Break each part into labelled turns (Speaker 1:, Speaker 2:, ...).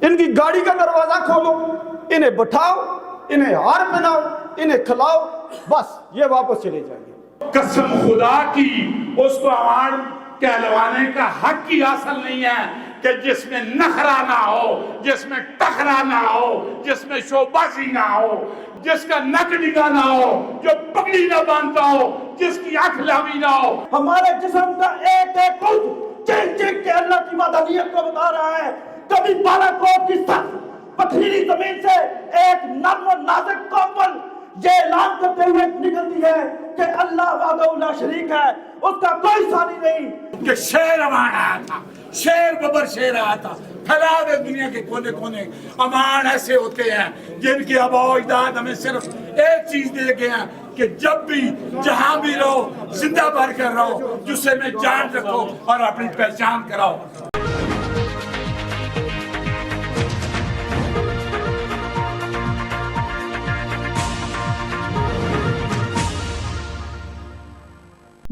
Speaker 1: ان کی گاڑی کا دروازہ کھولو، انہیں بٹھاؤ، انہیں ہار پہناؤ، انہیں کھلاؤ، بس یہ واپس چلے جائیں گے۔
Speaker 2: قسم خدا کی اس کو عوام کہلوانے کا حق ہی حاصل نہیں ہے کہ جس میں نخرہ نہ ہو، جس میں ٹخرا نہ ہو، جس میں شوبازی نہ ہو، جس کا نک ڈگا نہ ہو، جو پگڑی نہ باندھتا ہو، جس کی آنکھ لاوی نہ ہو۔
Speaker 1: ہمارے جسم کا ایک ایک عضو چین چین کے اللہ کی وحدانیت کو بتا رہا ہے۔ کبھی بالاکوٹ کی سخت پتھریلی زمین سے ایک نرم و نازک کمپن یہ اعلان کرتے ہوئے نکلتی ہے کہ اللہ وحدہ لا شریک ہے، اس کا کوئی ثانی نہیں۔
Speaker 2: کہ شیر امان آیا تھا، شیر ببر شیر آیا تھا، پھیلا دے دنیا کے کونے کونے۔ امان ایسے ہوتے ہیں جن کی آباء و اجداد ہمیں صرف ایک چیز دے گئے ہیں کہ جب بھی جہاں بھی رہو زندہ بھر کر رہو، جسے میں جان رکھو اور اپنی پہچان کراؤ۔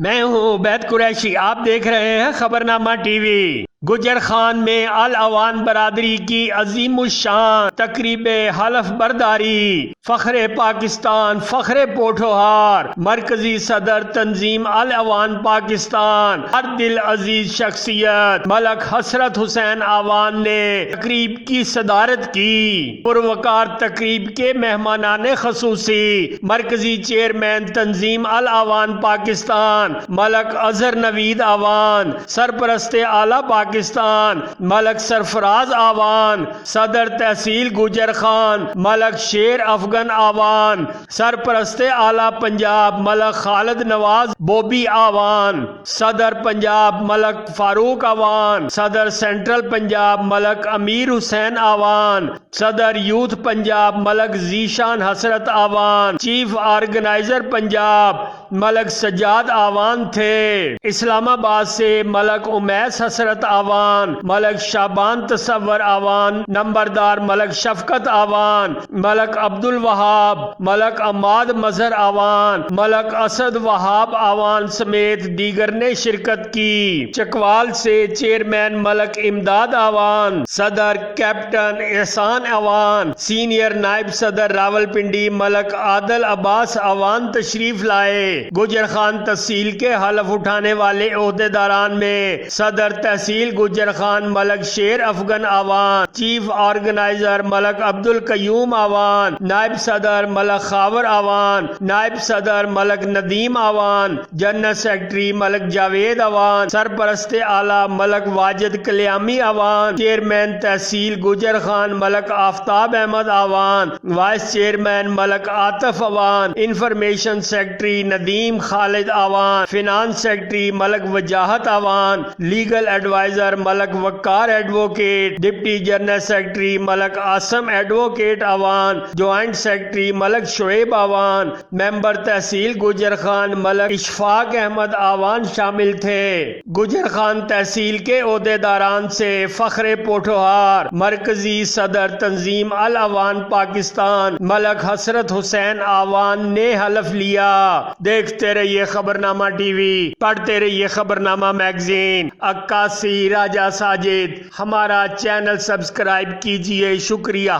Speaker 3: میں ہوں عبید قریشی، آپ دیکھ رہے ہیں خبرنامہ ٹی وی۔ گجر خان میں الاوان برادری کی عظیم الشان تقریب حلف برداری، فخر پاکستان، فخر پوٹھوہار، مرکزی صدر تنظیم الاوان پاکستان، ہر دل عزیز شخصیت ملک حسرت حسین آوان نے تقریب کی صدارت کی۔ پروقار تقریب کے مہمانان خصوصی مرکزی چیئرمین تنظیم الاوان پاکستان ملک اظہر نوید آوان، سرپرست اعلیٰ پاکستان ملک سرفراز آوان، صدر تحصیل گوجر خان ملک شیر افغان آوان، سرپرست اعلیٰ پنجاب ملک خالد نواز بوبی آوان، صدر پنجاب ملک فاروق آوان، صدر سینٹرل پنجاب ملک امیر حسین آوان، صدر یوتھ پنجاب ملک ذیشان حسرت آوان، چیف آرگنائزر پنجاب ملک سجاد آوان تھے۔ اسلام آباد سے ملک امیس حسرت آوان، ملک شابان تصور آوان، نمبردار ملک شفقت آوان، ملک عبد الوہاب، ملک عماد مظہر آوان، ملک اسد وہاب آوان سمیت دیگر نے شرکت کی۔ چکوال سے چیئرمین ملک امداد آوان، صدر کیپٹن احسان آوان، سینئر نائب صدر راولپنڈی ملک عادل عباس آوان تشریف لائے۔ گجر خان تحصیل کے حلف اٹھانے والے عہدیداران میں صدر تحصیل گجر خان ملک شیر افغان آوان، چیف آرگنائزر ملک عبد القیوم آوان، نائب صدر ملک خاور آوان، نائب صدر ملک ندیم آوان، جنرل سیکرٹری ملک جاوید آوان، سرپرست اعلیٰ ملک واجد کلیامی آوان، چیئرمین تحصیل گجر خان ملک آفتاب احمد آوان، وائس چیئرمین ملک عاطف آوان، انفارمیشن سیکرٹری ندیم خالد آوان، فینانس سیکرٹری ملک وجاہت آوان، لیگل ایڈوائزر ملک وقار ایڈووکیٹ، ڈپٹی جنرل سیکرٹری ملک آسم ایڈووکیٹ آوان، جوائنٹ سیکرٹری ملک شعیب آوان، ممبر تحصیل گجر خان ملک اشفاق احمد آوان شامل تھے۔ گجر خان تحصیل کے عہدیداران سے فخر پوٹھوہار مرکزی صدر تنظیم الاوان پاکستان ملک حسرت حسین آوان نے حلف لیا۔ دیکھتے رہیے خبرنامہ ٹی وی، پڑھتے رہیے خبرنامہ میگزین۔ عکاسی راجہ ساجد، ہمارا چینل سبسکرائب کیجئے، شکریہ۔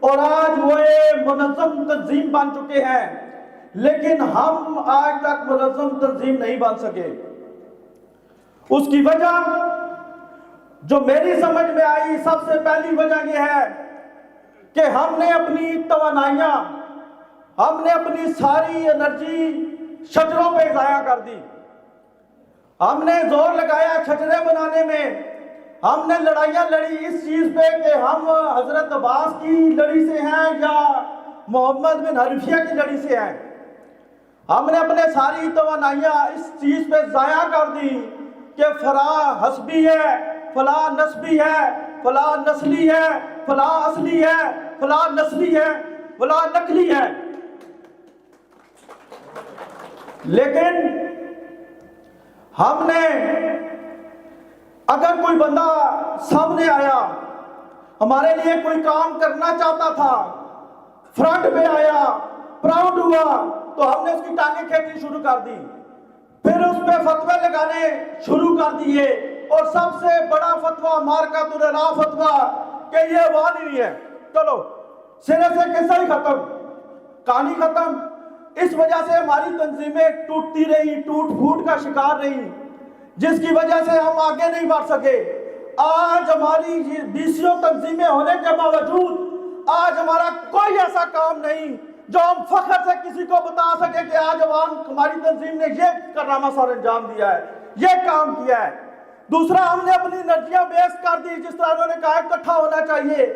Speaker 1: اور آج وہ ایک منظم تنظیم بن چکے ہیں، لیکن ہم آج تک منظم تنظیم نہیں بن سکے۔ اس کی وجہ جو میری سمجھ میں آئی، سب سے پہلی وجہ یہ ہے کہ ہم نے اپنی توانائیاں، ہم نے اپنی ساری انرجی شجروں پہ ضائع کر دی۔ ہم نے زور لگایا شجرے بنانے میں، ہم نے لڑائیاں لڑی اس چیز پہ کہ ہم حضرت عباس کی لڑی سے ہیں یا محمد بن حنفیہ کی لڑی سے ہیں۔ ہم نے اپنے ساری توانائیاں اس چیز پہ ضائع کر دی کہ فلاں حسبی ہے، فلاں نسبی ہے، فلاں نسلی ہے، فلاں اصلی ہے، فلاں نسلی ہے، فلاں نقلی ہے۔ لیکن ہم نے اگر کوئی بندہ سامنے آیا، ہمارے لیے کوئی کام کرنا چاہتا تھا، فرنٹ پہ آیا، پراؤڈ ہوا، تو ہم نے اس کی ٹانگیں کھینچنی شروع کر دی، پھر اس پہ فتوے لگانے شروع کر دیے، اور سب سے بڑا فتویٰ مارکۃ الرا فتویٰ کہ یہ عوام ہی نہیں ہے، چلو سرے سے قصہ ہی ختم، کہانی ختم۔ اس وجہ سے ہماری تنظیمیں ٹوٹتی رہی، ٹوٹ پھوٹ کا شکار رہی، جس کی وجہ سے ہم آگے نہیں بڑھ سکے۔ آج ہماری 20 تنظیمیں ہونے کے باوجود آج ہمارا کوئی ایسا کام نہیں جو ہم فخر سے کسی کو بتا سکے کہ آج ہماری تنظیم نے یہ کارنامہ سر انجام دیا ہے، یہ کام کیا ہے۔ دوسرا، ہم نے اپنی انرجیاں ویسٹ کر دی، جس طرح انہوں نے کہا اکٹھا ہونا چاہیے،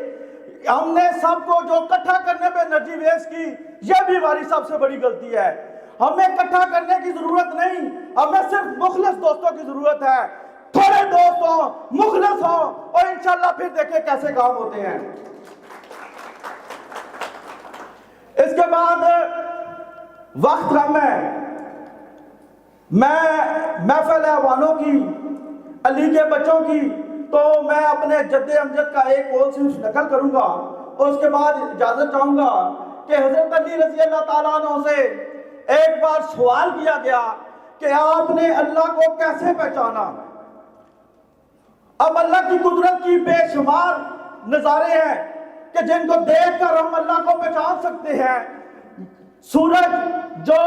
Speaker 1: ہم نے سب کو جو اکٹھا کرنے پہ انرجی ویسٹ کی، یہ بھی ہماری سب سے بڑی غلطی ہے۔ ہمیں اکٹھا کرنے کی ضرورت نہیں، ہمیں صرف مخلص دوستوں کی ضرورت ہے، تھوڑے دوست ہوں، مخلص ہوں، اور انشاءاللہ پھر دیکھیں کیسے کام ہوتے ہیں۔ اس کے بعد وقت کم ہے، میں محفل احوانوں کی، علی کے بچوں کی، تو میں اپنے جد امجد کا ایک قول صرف نقل کروں گا، اور اس کے بعد اجازت چاہوں گا کہ حضرت علی رضی اللہ تعالیٰ عنہ سے ایک بار سوال کیا گیا کہ آپ نے اللہ کو کیسے پہچانا؟ اب اللہ کی قدرت کی بے شمار نظارے ہیں کہ جن کو دیکھ کر ہم اللہ کو پہچان سکتے ہیں۔ سورج جو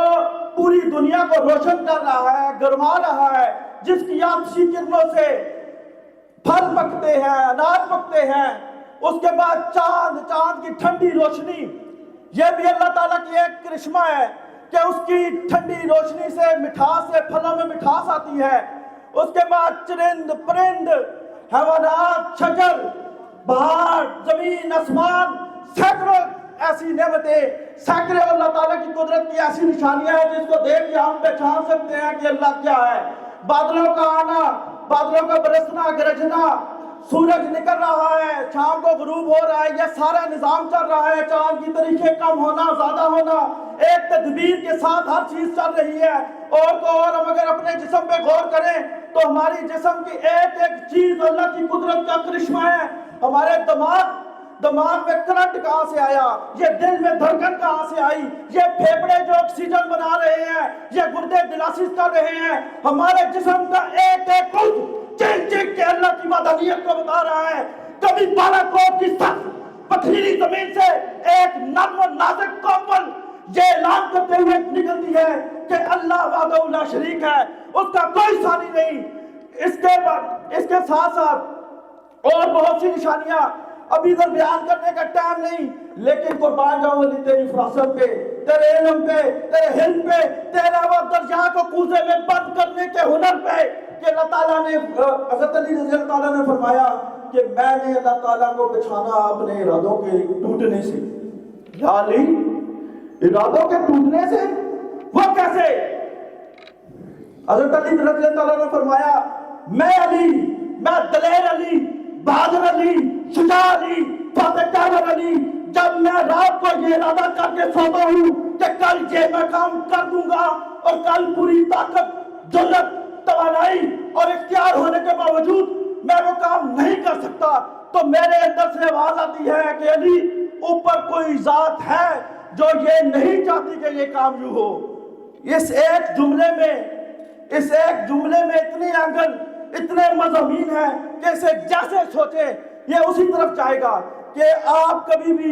Speaker 1: پوری دنیا کو روشن کر رہا ہے، گرما رہا ہے، جس کی آتشی کرنوں سے پھل پکتے ہیں، اناج پکتے ہیں، اس کے بعد چاند کی ٹھنڈی روشنی، یہ بھی اللہ تعالیٰ کی ایک کرشمہ ہے کہ اس کی ٹھنڈی روشنی سے مٹھاس، سے پھلوں میں مٹھاس آتی ہے۔ اس کے بعد چرند پرند، حیوانات، شجر، بہار، زمین، آسمان، سینکڑوں ایسی نعمتیں، سینکڑوں اللہ تعالیٰ کی قدرت کی ایسی نشانیاں ہیں جس کو دیکھ کے ہم پہچان سکتے ہیں کہ اللہ کیا ہے۔ بادلوں کا آنا، بادلوں کا برسنا، گرجنا، سورج نکل رہا ہے، شام کو غروب ہو رہا ہے، یہ سارا نظام چل رہا ہے، چاند کی تاریخیں کم ہونا، زیادہ ہونا، ایک تدبیر کے ساتھ ہر چیز چل رہی ہے۔ اور تو اور ہم اگر اپنے جسم پہ غور کریں تو ہماری جسم کی ایک ایک چیز اللہ کی قدرت کا کرشمہ ہے۔ ہمارے دماغ میں کرنٹ کہاں سے آیا، یہ دل میں دھڑکن کہاں سے آئی، یہ پھیپڑے جو آکسیجن بنا رہے ہیں، یہ گردے ڈائلسس کر رہے ہیں، ہمارے جسم کا ایک ایک عضو چیخ چیخ کے اللہ کی وحدانیت کو بتا رہا ہے۔ کبھی بالاکوٹ کی سخت پتھریلی زمین سے ایک نرم و نازک کمپن یہ اعلان کرتے ہوئے نکلتی ہے کہ اللہ وحدہ لا شریک ہے، اس کا کوئی ثانی نہیں۔ اس کے ساتھ ساتھ اور بہت سی نشانیاں ابھی ادھر بیان کرنے کا ٹائم نہیں، لیکن قربان جاؤں علی تیری فراست پہ، تیرے علم پہ، تیرے علم پہ، تیرے وہ دریا کو کوزے میں بند کرنے کے ہنر پہ کہ اللہ تعالیٰ نے، حضرت علی رضی اللہ تعالیٰ نے فرمایا کہ میں نے اللہ تعالیٰ کو پہچانا اپنے ارادوں کے ٹوٹنے سے۔ یا علی، ارادوں کے ٹوٹنے سے؟ وہ کیسے؟ حضرت علی رضی اللہ تعالیٰ نے فرمایا میں علی، میں دلیر علی، بہادر علی، شجاع علی، فاتح قہر علی، جب میں رات کو یہ ارادہ کر کے سوتا ہوں کہ کل یہ میں کام کر دوں گا اور کل پوری طاقت، جرأت، توانائی اور اختیار ہونے کے باوجود میں وہ کام نہیں کر سکتا، تو میرے اندر سے آواز آتی ہے کہ علی، اوپر کوئی ذات ہے جو یہ نہیں چاہتی کہ یہ کام یوں ہو۔ اس ایک جملے میں اتنے اینگل، اتنے مضامین ہیں کہ اسے جیسے سوچے یہ اسی طرف جائے گا کہ آپ کبھی بھی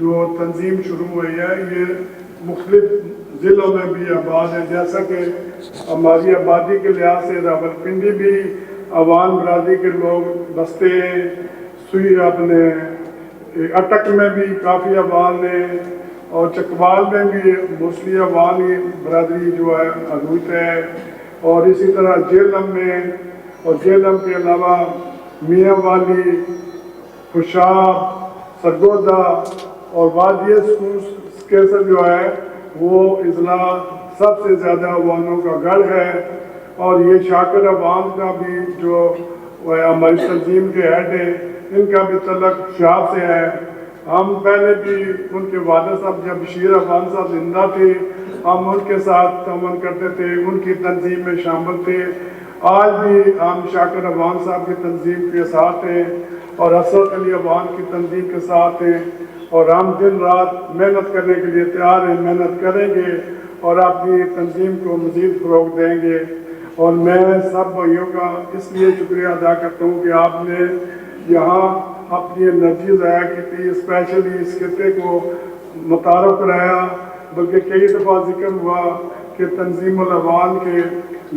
Speaker 4: جو تنظیم شروع ہوئی ہے یہ مختلف ضلعوں میں بھی آباد ہے، جیسا کہ ہماری آبادی کے لحاظ سے راولپنڈی بھی عوام برادری کے لوگ بستے ہیں، سوئی اپنے اٹک میں بھی کافی عوام ہیں، اور چکوال میں بھی موسٹلی عوامی برادری جو ہے حدود ہے، اور اسی طرح جہلم میں، اور جہلم کے علاوہ میاں والی، خوشاب، سرگودا اور وادی کیسر جو ہے وہ اضلاع سب سے زیادہ عواموں کا گڑھ ہے، اور یہ شاکر عوام کا بھی جو ہماری تنظیم کے ہیڈ ہیں ان کا بھی تعلق شہاب سے ہے۔ ہم پہلے بھی ان کے والد صاحب جب بشیر عوام صاحب زندہ تھے ہم ان کے ساتھ تعاون کرتے تھے، ان کی تنظیم میں شامل تھے، آج بھی ہم شاکر عوام صاحب کی تنظیم کے ساتھ ہیں اور اسد علی عوام کی تنظیم کے ساتھ ہیں، اور ہم دن رات محنت کرنے کے لیے تیار ہیں، محنت کریں گے اور اپنی تنظیم کو مزید فروغ دیں گے۔ اور میں سب بھائیوں کا اس لیے شکریہ ادا کرتا ہوں کہ آپ نے یہاں اپنی انرجی ضائع کی تھی، اسپیشلی اس خطے کو متعارف کرایا، بلکہ کئی دفعہ ذکر ہوا کہ تنظیم العوام کے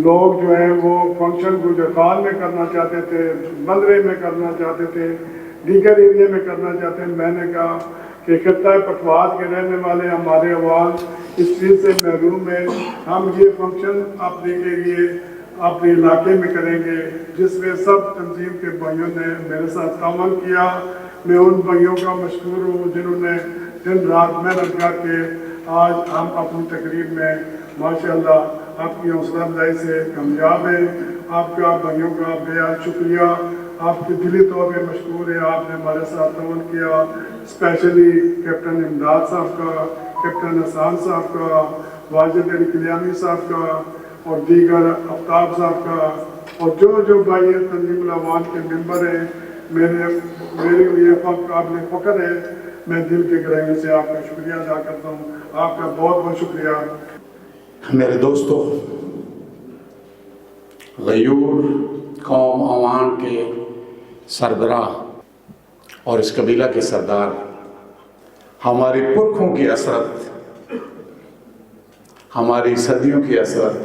Speaker 4: لوگ جو ہیں وہ فنکشن گوجرخان میں کرنا چاہتے تھے، بندرے میں کرنا چاہتے تھے، دیگر ایریا میں کرنا چاہتے ہیں۔ میں نے کہا کہ خطہ پٹوار کے رہنے والے ہمارے عوام اس چیز سے محروم ہیں، ہم یہ فنکشن اپنے لیے اپنے علاقے میں کریں گے، جس میں سب تنظیم کے بھائیوں نے میرے ساتھ تعاون کیا۔ میں ان بھائیوں کا مشکور ہوں جنہوں نے دن رات محنت کر کے آج ہم اپنی تقریب میں ماشاءاللہ آپ کی حوصلہ افزائی سے کامیاب ہیں۔ آپ کا بھائیوں کا بے حد شکریہ، آپ کے دلی طور پہ مشکور ہے، آپ نے ہمارے ساتھ تعاون کیا، اسپیشلی کیپٹن امداد صاحب کا، کیپٹن حسان صاحب کا، واجد علی کلیانی صاحب کا، اور دیگر آفتاب صاحب کا، اور جو بھائی تنظیم العوام کے ممبر ہیں، میرے لیے قابل فخر ہے۔ میں دل کے گہرائیوں سے آپ کا شکریہ ادا کرتا ہوں، آپ کا بہت بہت شکریہ۔
Speaker 2: میرے دوستو، غیور قوم عوام کے سربراہ اور اس قبیلہ کے سردار ہمارے پرکھوں کی اثرت، ہماری صدیوں کی اثرت،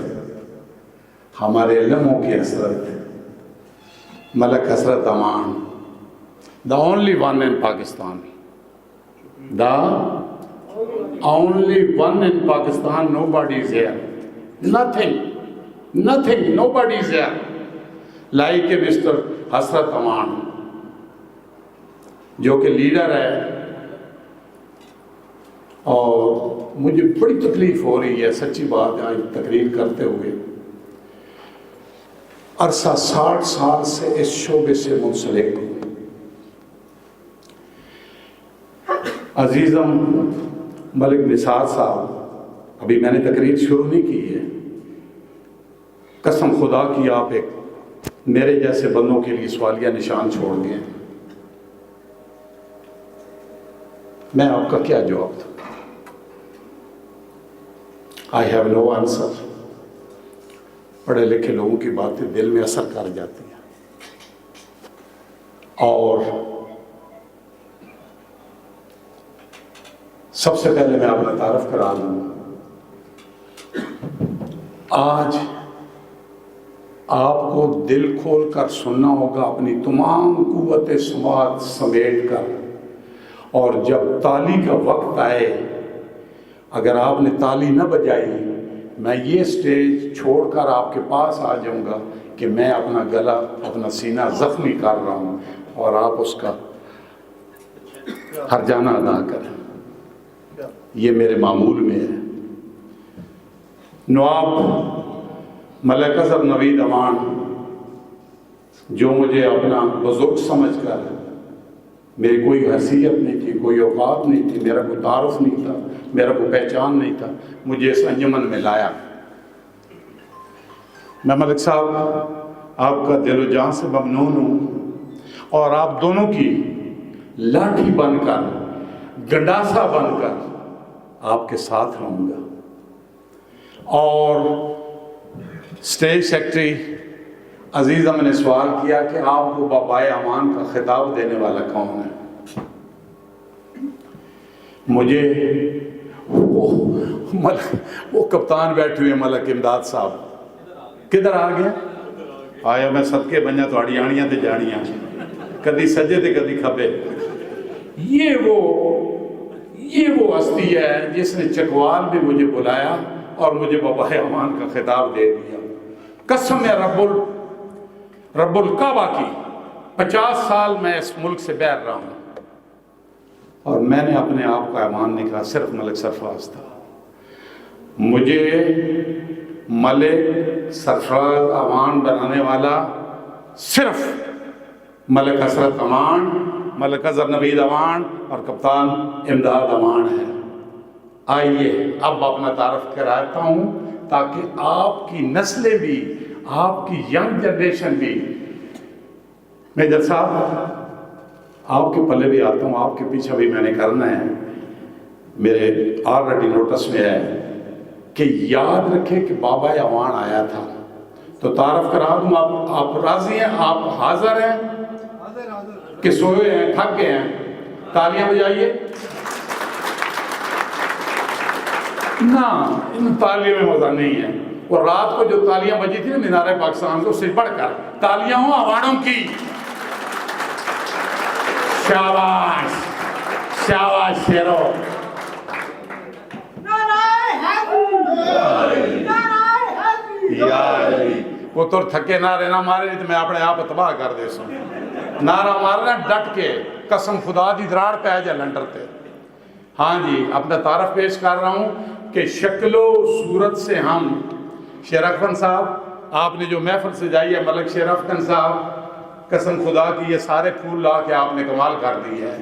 Speaker 2: ہمارے لمحوں کی اثرت، ملک حضرت امان، the only one in Pakistan, the only one in Pakistan, nobody is here, nothing, nobody is here like Mr. حضرت امان، جو کہ لیڈر ہے۔ اور مجھے بڑی تکلیف ہو رہی ہے، سچی بات ہے، آج تقریر کرتے ہوئے عرصہ 60 سال سے اس شعبے سے منسلک ہوں۔ عزیزم ملک نثار صاحب، ابھی میں نے تقریر شروع نہیں کی ہے، قسم خدا کی آپ ایک میرے جیسے بندوں کے لیے سوالیہ نشان چھوڑ گئے ہیں، میں آپ کا کیا جواب دوں؟ I have no answer۔ پڑھے لکھے لوگوں کی باتیں دل میں اثر کر جاتی ہیں، اور سب سے پہلے میں آپ کا تعارف کرا دوں، آج آپ کو دل کھول کر سننا ہوگا، اپنی تمام قوت سماعت سمیٹ کر، اور جب تالی کا وقت آئے اگر آپ نے تالی نہ بجائی میں یہ سٹیج چھوڑ کر آپ کے پاس آ جاؤں گا کہ میں اپنا گلا، اپنا سینہ زخمی کر رہا ہوں، اور آپ اس کا ہرجانہ ادا کریں۔ یہ میرے معمول میں ہے۔ نواب ملک اظہر نوید امان، جو مجھے اپنا بزرگ سمجھ کر، میری کوئی حیثیت نہیں تھی، کوئی اوقات نہیں تھی، میرا کوئی تعارف نہیں تھا، میرا کوئی پہچان نہیں تھا، مجھے اس انجمن میں لایا۔ میں ملک صاحب آپ کا دل و جان سے ممنون ہوں، اور آپ دونوں کی لاٹھی بن کر، گنڈاسا بن کر آپ کے ساتھ رہوں گا۔ اور اسٹیج سیکرٹری عزیزم نے سوال کیا کہ آپ کو بابائے امان کا خطاب دینے والا کون ہے؟ مجھے وہ کپتان بیٹھے ہوئے ملک امداد صاحب کدھر آ گیا آیا میں صدقے بنیا تھوڑی آنیاں تے جانیاں کدی سجے تے کدی کھبے یہ وہ ہستی ہے جس نے چکوال میں مجھے بلایا اور مجھے بابا امان کا خطاب دے دیا قسم ہے رب الکعبہ کی 50 سال میں اس ملک سے باہر رہا ہوں اور میں نے اپنے آپ کا ایمان نہیں کہا صرف ملک سرفراز تھا مجھے ملک سرفراز امان بنانے والا صرف ملک حسرت امان ملک اظہر نوید امان اور کپتان امداد امان ہے آئیے اب اپنا تعارف کراتا ہوں تاکہ آپ کی نسلیں بھی آپ کی ینگ جنریشن بھی میجر صاحب آپ کے پلے بھی آتا ہوں آپ کے پیچھے بھی میں نے کرنا ہے میرے آلریڈی نوٹس میں ہے کہ یاد رکھیں کہ بابا امان آیا تھا تو تعارف کرا دوں آپ راضی ہیں آپ حاضر ہیں کہ سوئے ہیں تھک گئے ہیں تالیاں بجائیے نہ ان تالیوں میں مزہ نہیں ہے اور رات کو جو تالیاں بجی تھی نا مینار پاکستان سے اس سے بڑھ کر تالیاں ہوں عوانوں کی شاباش شاباش شیرو پتر تھکے نہ رہنا مارے نہیں تو میں اپنے آپ تباہ کر دے سوں نعرہ مارنا ڈٹ کے قسم خدا دی دراڑ پہ ہے جا لنڈر تے ہاں جی اپنا تعارف پیش کر رہا ہوں کہ شکل و صورت سے ہم شیر اکفن صاحب آپ نے جو محفل سجائی ہے ملک شیر اکفن صاحب قسم خدا کی یہ سارے پھول لا کے آپ نے کمال کر دی ہے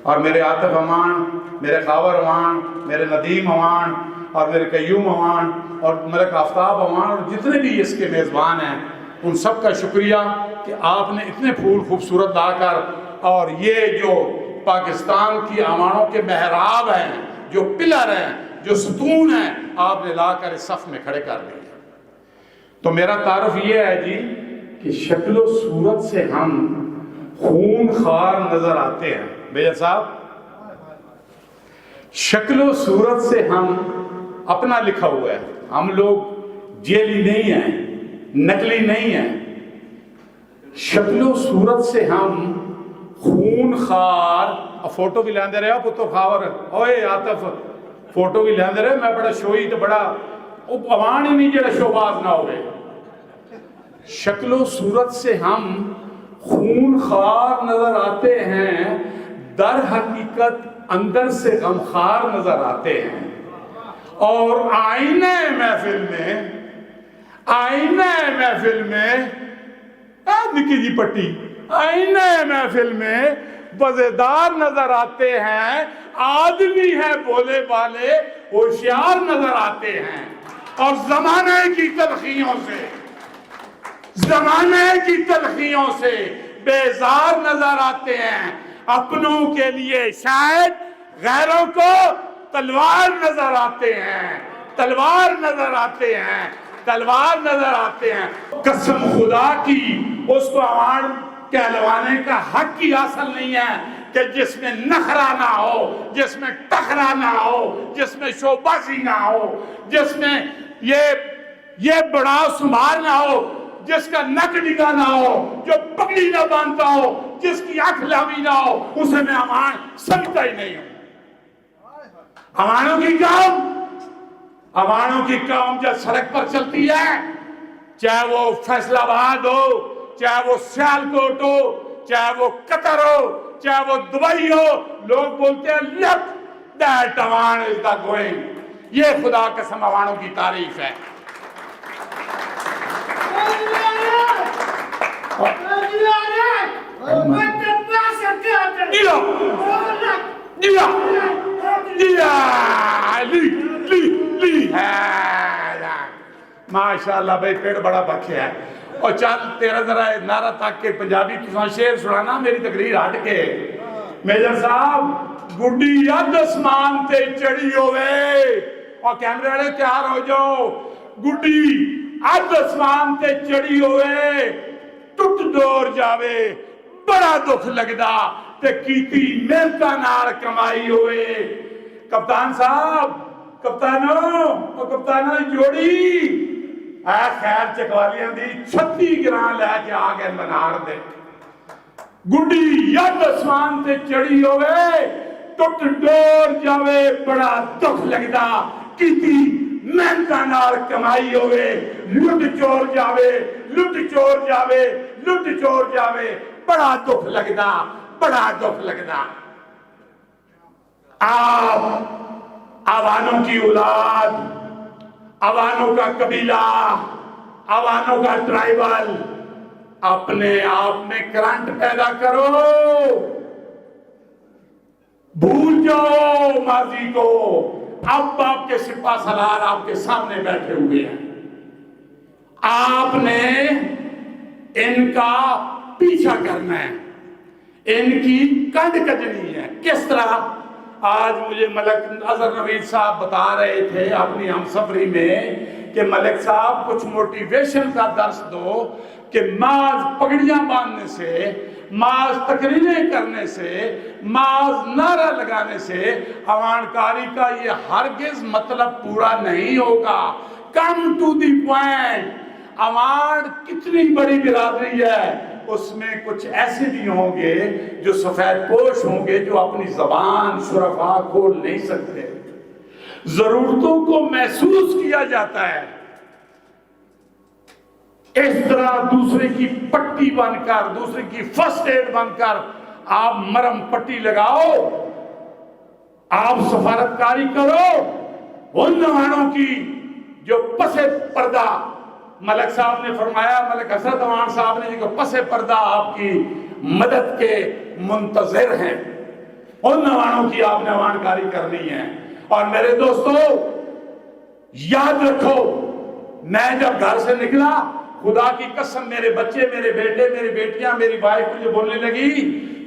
Speaker 2: اور میرے عاطف امان میرے خاور امان میرے ندیم امان اور میرے قیوم امان اور ملک آفتاب امان اور جتنے بھی اس کے میزبان ہیں ان سب کا شکریہ کہ آپ نے اتنے پھول خوبصورت لا کر اور یہ جو پاکستان کی امانوں کے محراب ہیں جو پلر ہیں جو ستون ہیں آپ نے لا کر اس صف میں کھڑے کر دیے تو میرا تعارف یہ ہے جی کہ شکل و صورت سے ہم خون خوار نظر آتے ہیں بیجا صاحب شکل و صورت سے ہم اپنا لکھا ہوا ہے ہم لوگ جیلی نہیں ہیں نقلی نہیں ہیں شکل و صورت سے ہم خون خار فوٹو بھی لیندے رہے پتر خاور اوے عاطف فوٹو بھی لیندے رہے میں بڑا شوئی تو بڑا اوان ہی نہیں جڑا شوباز نہ ہوئے شکل و صورت سے ہم خون خار نظر آتے ہیں در حقیقت اندر سے غمخار نظر آتے ہیں اور آئینہ محفل میں نکی جی پٹی آئینہ محفل میں مزیدار نظر آتے ہیں آدمی ہے بولے والے ہوشیار نظر آتے ہیں اور زمانے کی تلخیوں سے بیزار نظر آتے ہیں اپنوں کے لیے شاید غیروں کو تلوار نظر آتے ہیں قسم خدا کی اس کو عوام کہلوانے کا حق ہی حاصل نہیں ہے کہ جس میں نخرہ نہ ہو جس میں ٹخرا نہ ہو جس میں شوبازی نہ ہو جس میں یہ بڑا سنبھال نہ ہو جس کا نک ڈگا نہ ہو جو پگڑی نہ باندھتا ہو جس کی آنکھ لاوی نہ ہو اسے میں امان سمجھتا ہی نہیں ہوں امانوں کی قوم جب سڑک پر چلتی ہے چاہے وہ فیصل آباد ہو چاہے وہ سیالکوٹ ہو چاہے وہ قطر ہو چاہے وہ دبئی ہو لوگ بولتے ہیں look that Aman is the going یہ خدا قسم امانوں کی تعریف ہے ماشاءاللہ بھائی پیڑ بڑا پکھے ہے اور چل تیرا ذرا نعرہ تک کے پنجابی تساں شعر سنانا میری تقریر ہٹ کے میجر صاحب گڈی ید اسمان تے چڑھی ہوئے اور کیمرے والے تیار ہو جاؤ گڈی ید اسمان تے چڑھی ہوئے ٹٹ دور جاوے بڑا دکھ لگدا تے کیتی محنتاں نال کمائی ہوئے کپتان صاحب، کپتانوں اور کپتانوں کی جوڑی اے خیر چکوالیاں دی 36 گران لے کے آ گئے منار دے گڈی ید اسمان تے چڑی ہوئے ٹوٹ ڈور جاوے بڑا دکھ لگدا کیتی محنتاں نال کمائی ہوئے لٹ چور جاوے لٹ چور جاوے لٹ چور جاوے بڑا دکھ لگدا بڑا دکھ لگدا آپ آوانوں کی اولاد آوانوں کا قبیلہ آوانوں کا ٹرائبل اپنے آپ میں کرنٹ پیدا کرو بھول جاؤ ماضی کو اب آپ کے سپاہ سالار آپ کے سامنے بیٹھے ہوئے ہیں آپ نے ان کا پیچھا کرنا ہے ان کی کنڈ کٹنی ہے کس طرح آج مجھے ملک اظہر نوید صاحب بتا رہے تھے اپنی ہمسفری میں کہ ملک صاحب کچھ موٹیویشن کا درس دو کہ محض پگڑیاں باندھنے سے محض تقریریں کرنے سے محض نعرہ لگانے سے عوانکاری کا یہ ہرگز مطلب پورا نہیں ہوگا come to the point Awan کتنی بڑی برادری ہے اس میں کچھ ایسے بھی ہوں گے جو سفید پوش ہوں گے جو اپنی زبان شرفا کھول نہیں سکتے ضرورتوں کو محسوس کیا جاتا ہے اس طرح دوسرے کی پٹی بن کر دوسرے کی فرسٹ ایڈ بن کر آپ مرم پٹی لگاؤ آپ سفارتکاری کرو ان نوانوں کی جو پسے پردہ ملک صاحب نے فرمایا ملک حسرت عوان صاحب نے جو پسے پردہ آپ کی مدد کے منتظر ہیں ان نوانوں کی آپ نے عوانکاری کرنی ہے اور میرے دوستو یاد رکھو میں جب گھر سے نکلا خدا کی قسم میرے بچے میرے بیٹے میری بیٹیاں میری وائف مجھے بولنے لگی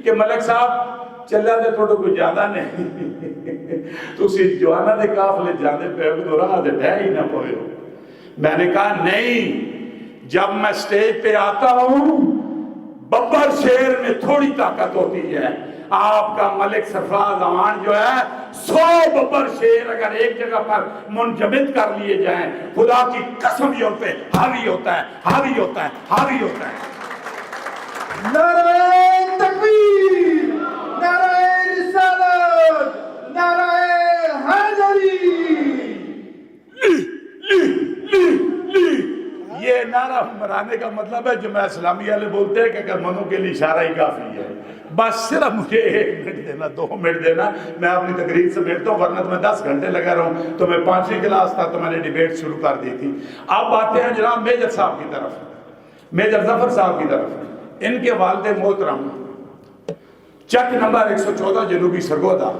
Speaker 2: کہ ملک صاحب چلا دے تھوڑا کوئی زیادہ نہیں تو اسی جوانا دے قافلے جانے پہ تو راہ دے ڈھے ہی نہ پوئے ہو میں نے کہا نہیں جب میں سٹیج پہ آتا ہوں ببر شیر میں تھوڑی طاقت ہوتی ہے آپ کا ملک سرفراز عوان جو ہے 100 ببر شیر اگر ایک جگہ پر منجمد کر لیے جائیں خدا کی قسم یہ ان پہ حاوی ہوتا ہے حاوی ہوتا ہے حاوی ہوتا ہے
Speaker 1: نعرہ تکبیر نعرہ رسالت نعرہ حیدری
Speaker 2: یہ نعرہ مرانے کا مطلب ہے جو میں اسلامی والے بولتے ہیں کہ اگر منوں کے لیے اشارہ ہی کافی ہے بس صرف مجھے 1 منٹ دینا 2 منٹ دینا میں اپنی تقریر سے بیٹھتا ہوں ورنہ میں 10 گھنٹے لگا رہا ہوں تو میں 5ویں کلاس تھا تو میں نے ڈیبیٹ شروع کر دی تھی اب آتے ہیں جناب میجر صاحب کی طرف میجر ظفر صاحب کی طرف ان کے والد محترم چک نمبر 114 جنوبی سرگودا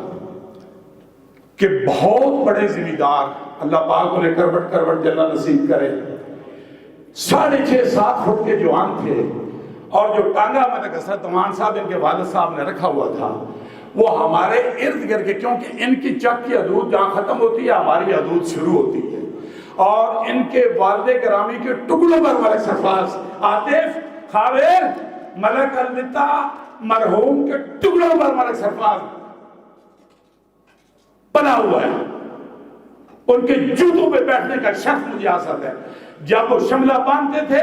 Speaker 2: کہ بہت بڑے ذمہ دار اللہ پاک انہیں کروٹ کروٹ جنہ نصیب کرے 6.5-7 فٹ کے جوان تھے اور جو ٹانگا ملک حسرت عوان صاحب ان کے والد صاحب نے رکھا ہوا تھا وہ ہمارے ارد گرد کے کیونکہ ان کی چک کی حدود جہاں ختم ہوتی ہے ہماری حدود شروع ہوتی ہے اور ان کے والد گرامی کے ٹکڑوں پر ملک سرفراز عاطف خاور ملک البتہ مرحوم کے ٹکڑوں پر ملک سرفراز پلا ہوا ہے ان کے جوتوں پہ بیٹھنے کا شرف مجھے حاصل ہے جب وہ شملہ باندھتے تھے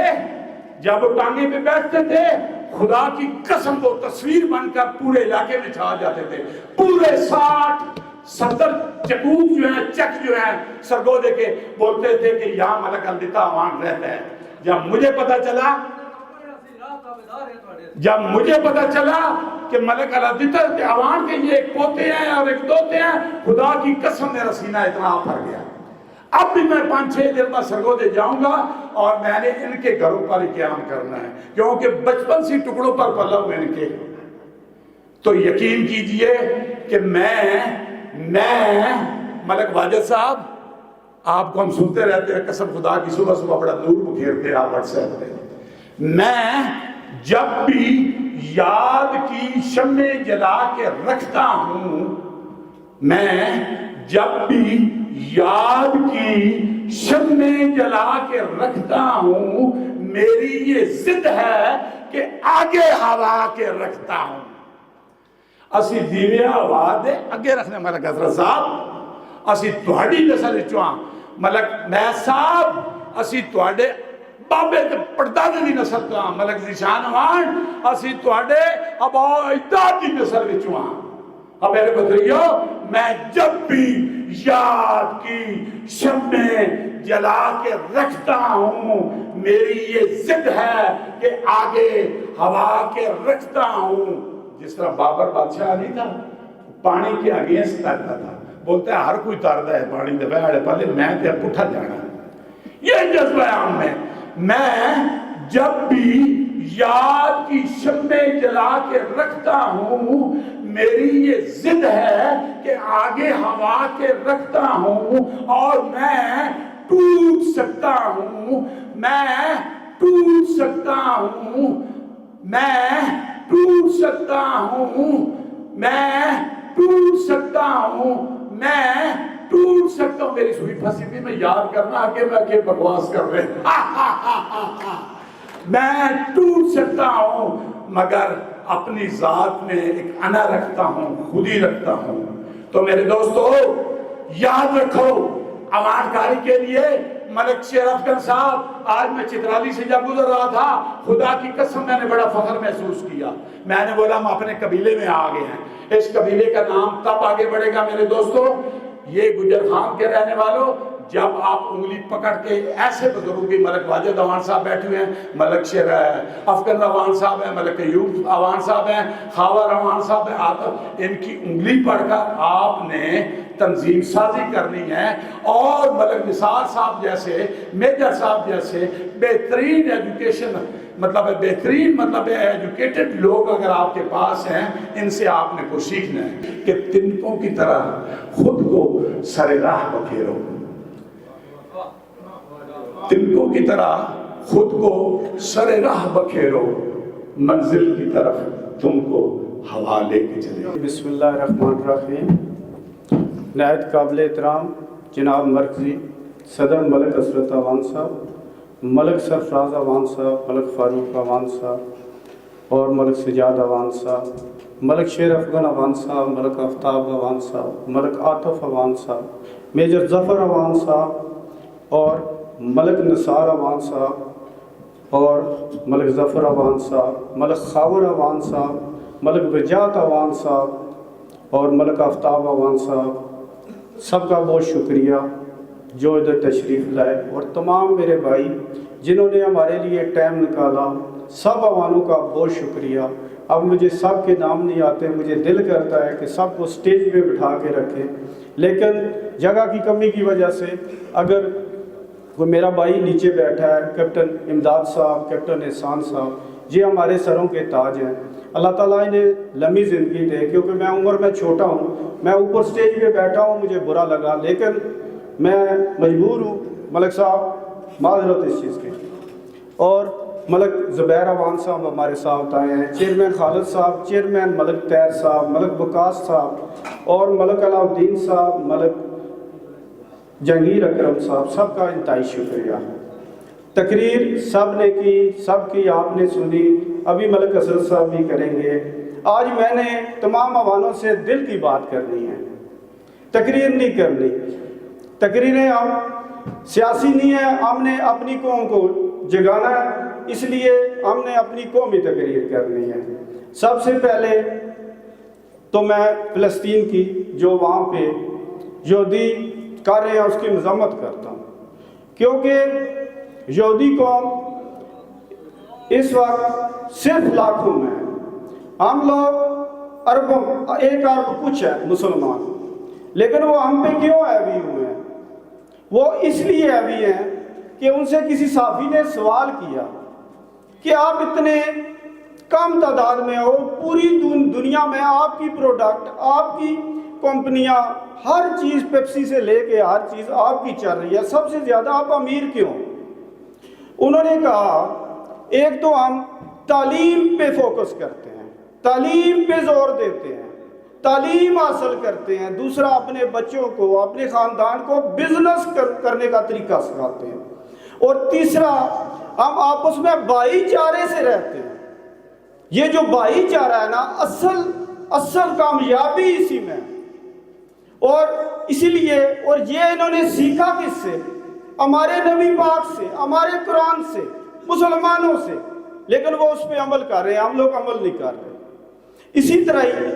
Speaker 2: جب وہ ٹانگے پہ بیٹھتے تھے خدا کی قسم وہ تصویر بن کر پورے علاقے میں چھا جاتے تھے پورے 60-70 چکوک جو ہیں چک جو ہیں سرگودے کے بولتے تھے کہ یہاں ملک البتہ عوان رہتا ہے جب مجھے پتا چلا کہ ملک البتہ کے عوان کے یہ ایک پوتے ہیں اور ایک دوتے ہیں خدا کی قسم میرا سینہ اتنا آفر گیا اب بھی میں 5-6 دن میں سرگودے جاؤں گا اور میں نے ان کے گھروں پر ہی قیام کرنا ہے کیونکہ بچپن سی ٹکڑوں پر پلا ہوئے ان کے تو یقین کیجئے کہ میں ملک واجد صاحب آپ کو ہم سنتے رہتے ہیں قسم خدا کی صبح بڑا نور بکھیرتے آپ واٹس ایپ پہ میں جب بھی یاد کی شمع جلا کے رکھتا ہوں میں جب بھی یاد کی شمع جلا کے رکھتا ہوں میری یہ ضد ہے کہ آگے ہوا کے رکھتا ہوں اسی دیویا ہوا دے آگے رکھنے ملک حضرت صاحب ਅਸੀਂ ਤੁਹਾਡੀ ਨਸਲ ਵਿੱਚੋਂ ਹਾਂ। ਮਲਕ ਮੈਂ ਸਾਹਿਬ ਅਸੀਂ ਤੁਹਾਡੇ ਬਾਬੇ ਤੇ ਪੜਦਾਦੇ ਦੀ ਨਸਲ ਤੋਂ ਹਾਂ। ਮਲਕ ਜ਼ੀਸ਼ਾਨ ਅਵਾਨ ਅਸੀਂ ਤੁਹਾਡੇ ਆਬਾ ਅਜਦਾਦ ਦੀ ਨਸਲ ਵਿੱਚੋਂ ਹਾਂ। اب میرے بھائیو میں جب بھی یاد کی شمع جلا کے رکھتا ہوں میری یہ ضد ہے کہ آگے ہوا کے رکھتا ہوں. جس طرح بابر بادشاہ نہیں تھا پانی کے اگینسٹ ترتا تھا, بولتا ہے ہر کوئی تردا ہے پانی دے ویڑے پہلے میں تے پٹھا جانا. یہ جذبہ عام میں جب بھی یاد کی شمع جلا کے رکھتا ہوں میری یہ ضد ہے کہ آگے ہوا کے رکھتا ہوں اور میں ٹوٹ سکتا ہوں, میں ٹوٹ سکتا ہوں, میں ٹوٹ سکتا ہوں, میں ٹوٹ سکتا ہوں, میں ٹوٹ سکتا ہوں. میری سوئی پھنسی تھی میں یاد کرنا آگے میں کہ بکواس کر رہے میں ٹوٹ سکتا ہوں مگر اپنی ذات میں ایک انا رکھتا ہوں, خودی رکھتا ہوں. تو میرے دوستو یاد رکھو امان کاری کے لیے ملک شیر افغان صاحب آج میں چترالی سے جب گزر رہا تھا خدا کی قسم میں نے بڑا فخر محسوس کیا. میں نے بولا ہم اپنے قبیلے میں آ گئے ہیں. اس قبیلے کا نام تب آگے بڑھے گا میرے دوستو یہ گجر خان کے رہنے والوں جب آپ انگلی پکڑ کے ایسے بزرگی ملک واجد اوان صاحب بیٹھے ہوئے ہیں, ملک شیر افغان اوان صاحب ہیں, ملک ایوب اوان صاحب ہیں, خاور اوان صاحب ہیں, ان کی انگلی پڑھ کر آپ نے تنظیم سازی کرنی ہے اور ملک نثار صاحب جیسے میجر صاحب جیسے بہترین ایجوکیشن مطلب ایجوکیٹڈ لوگ اگر آپ کے پاس ہیں ان سے آپ نے کچھ سیکھنا ہے کہ تنکوں کی طرح خود کو سر راہ بکھیرو, تنکوں کی طرح خود کو سر راہ بکھیرو, منزل کی طرف تم کو ہوا لے کے چلے.
Speaker 5: بسم اللہ الرحمن الرحیم. نہایت قابل احترام جناب مرکزی صدر ملک حضرت اوان صاحب, ملک سرفراز اوان صاحب, ملک فاروق اوان صاحب اور ملک سجاد اوان صاحب, ملک شیر افغان اوان صاحب, ملک آفتاب اوان صاحب, ملک عاطف اوان صاحب, میجر ظفر اوان صاحب اور ملک نثار اوان صاحب اور ملک ظفر اوان صاحب, ملک خاور اوان صاحب, ملک بجات اوان صاحب اور ملک آفتاب اوان صاحب, سب کا بہت شکریہ جو ادھر تشریف لائے اور تمام میرے بھائی جنہوں نے ہمارے لیے ٹائم نکالا, سب اوانوں کا بہت شکریہ. اب مجھے سب کے نام نہیں آتے, مجھے دل کرتا ہے کہ سب کو سٹیج پہ بٹھا کے رکھیں لیکن جگہ کی کمی کی وجہ سے اگر کوئی میرا بھائی نیچے بیٹھا ہے کیپٹن امداد صاحب, کیپٹن احسان صاحب, یہ ہمارے سروں کے تاج ہیں. اللہ تعالیٰ انہیں لمبی زندگی دے کیونکہ میں عمر میں چھوٹا ہوں, میں اوپر سٹیج پہ بیٹھا ہوں مجھے برا لگا لیکن میں مجبور ہوں. ملک صاحب معذرت اس چیز کی. اور ملک زبیر اوان صاحب ہمارے ساتھ آئے ہیں, چیئرمین خالد صاحب, چیئرمین ملک طیر صاحب, ملک بکاس صاحب اور ملک علاء الدین صاحب, ملک جہانگیر اکرم صاحب, سب کا انتہائی شکریہ. تقریر سب نے کی, سب کی آپ نے سنی, ابھی ملک حسرت صاحب بھی کریں گے. آج میں نے تمام اوانوں سے دل کی بات کرنی ہے, تقریر نہیں کرنی. تقریریں ہم سیاسی نہیں ہیں, ہم نے اپنی قوم کو جگانا ہے اس لیے ہم نے اپنی قومی تقریر کرنی ہے. سب سے پہلے تو میں فلسطین کی جو وہاں پہ یہودی کر رہے ہیں اس کی مذمت کرتا ہوں کیونکہ یہودی قوم اس وقت صرف لاکھوں میں ہے. ہم لوگ اربوں 1 ارب کچھ ہے مسلمان, لیکن وہ ہم پہ کیوں ہیوی ہوئے ہیں؟ وہ اس لیے ہیوی ہیں کہ ان سے کسی صحافی نے سوال کیا کہ آپ اتنے کم تعداد میں ہو, پوری دنیا میں آپ کی پروڈکٹ, آپ کی کمپنیاں, ہر چیز پیپسی سے لے کے ہر چیز آپ کی چل رہی ہے, سب سے زیادہ آپ امیر کیوں؟ انہوں نے کہا ایک تو ہم تعلیم پہ فوکس کرتے ہیں, تعلیم پہ زور دیتے ہیں, تعلیم حاصل کرتے ہیں. دوسرا اپنے بچوں کو, اپنے خاندان کو بزنس کرنے کا طریقہ سکھاتے ہیں. اور تیسرا ہم آپس میں بھائی چارے سے رہتے ہیں. یہ جو بھائی چارہ ہے نا اصل کامیابی اسی میں ہے. اور اسی لیے اور یہ انہوں نے سیکھا کس سے؟ ہمارے نبی پاک سے، ہمارے قرآن سے، مسلمانوں سے، لیکن وہ اس پہ عمل کر رہے ہیں، ہم لوگ عمل نہیں کر رہے۔ اسی طرح ہی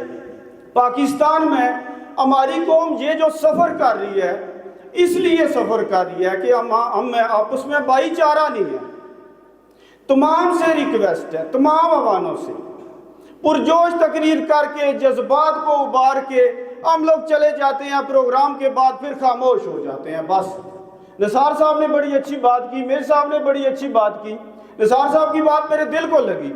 Speaker 5: پاکستان میں ہماری قوم یہ جو سفر کر رہی ہے، اس لیے سفر کر رہی ہے کہ ہم آپس میں بھائی چارہ نہیں ہے۔ تمام سے ریکویسٹ ہے، تمام عواموں سے، پرجوش تقریر کر کے جذبات کو ابار کے ہم لوگ چلے جاتے ہیں، پروگرام کے بعد پھر خاموش ہو جاتے ہیں۔ بس نثار صاحب نے بڑی اچھی بات کی، میر صاحب نے بڑی اچھی بات کی، نثار صاحب کی بات میرے دل کو لگی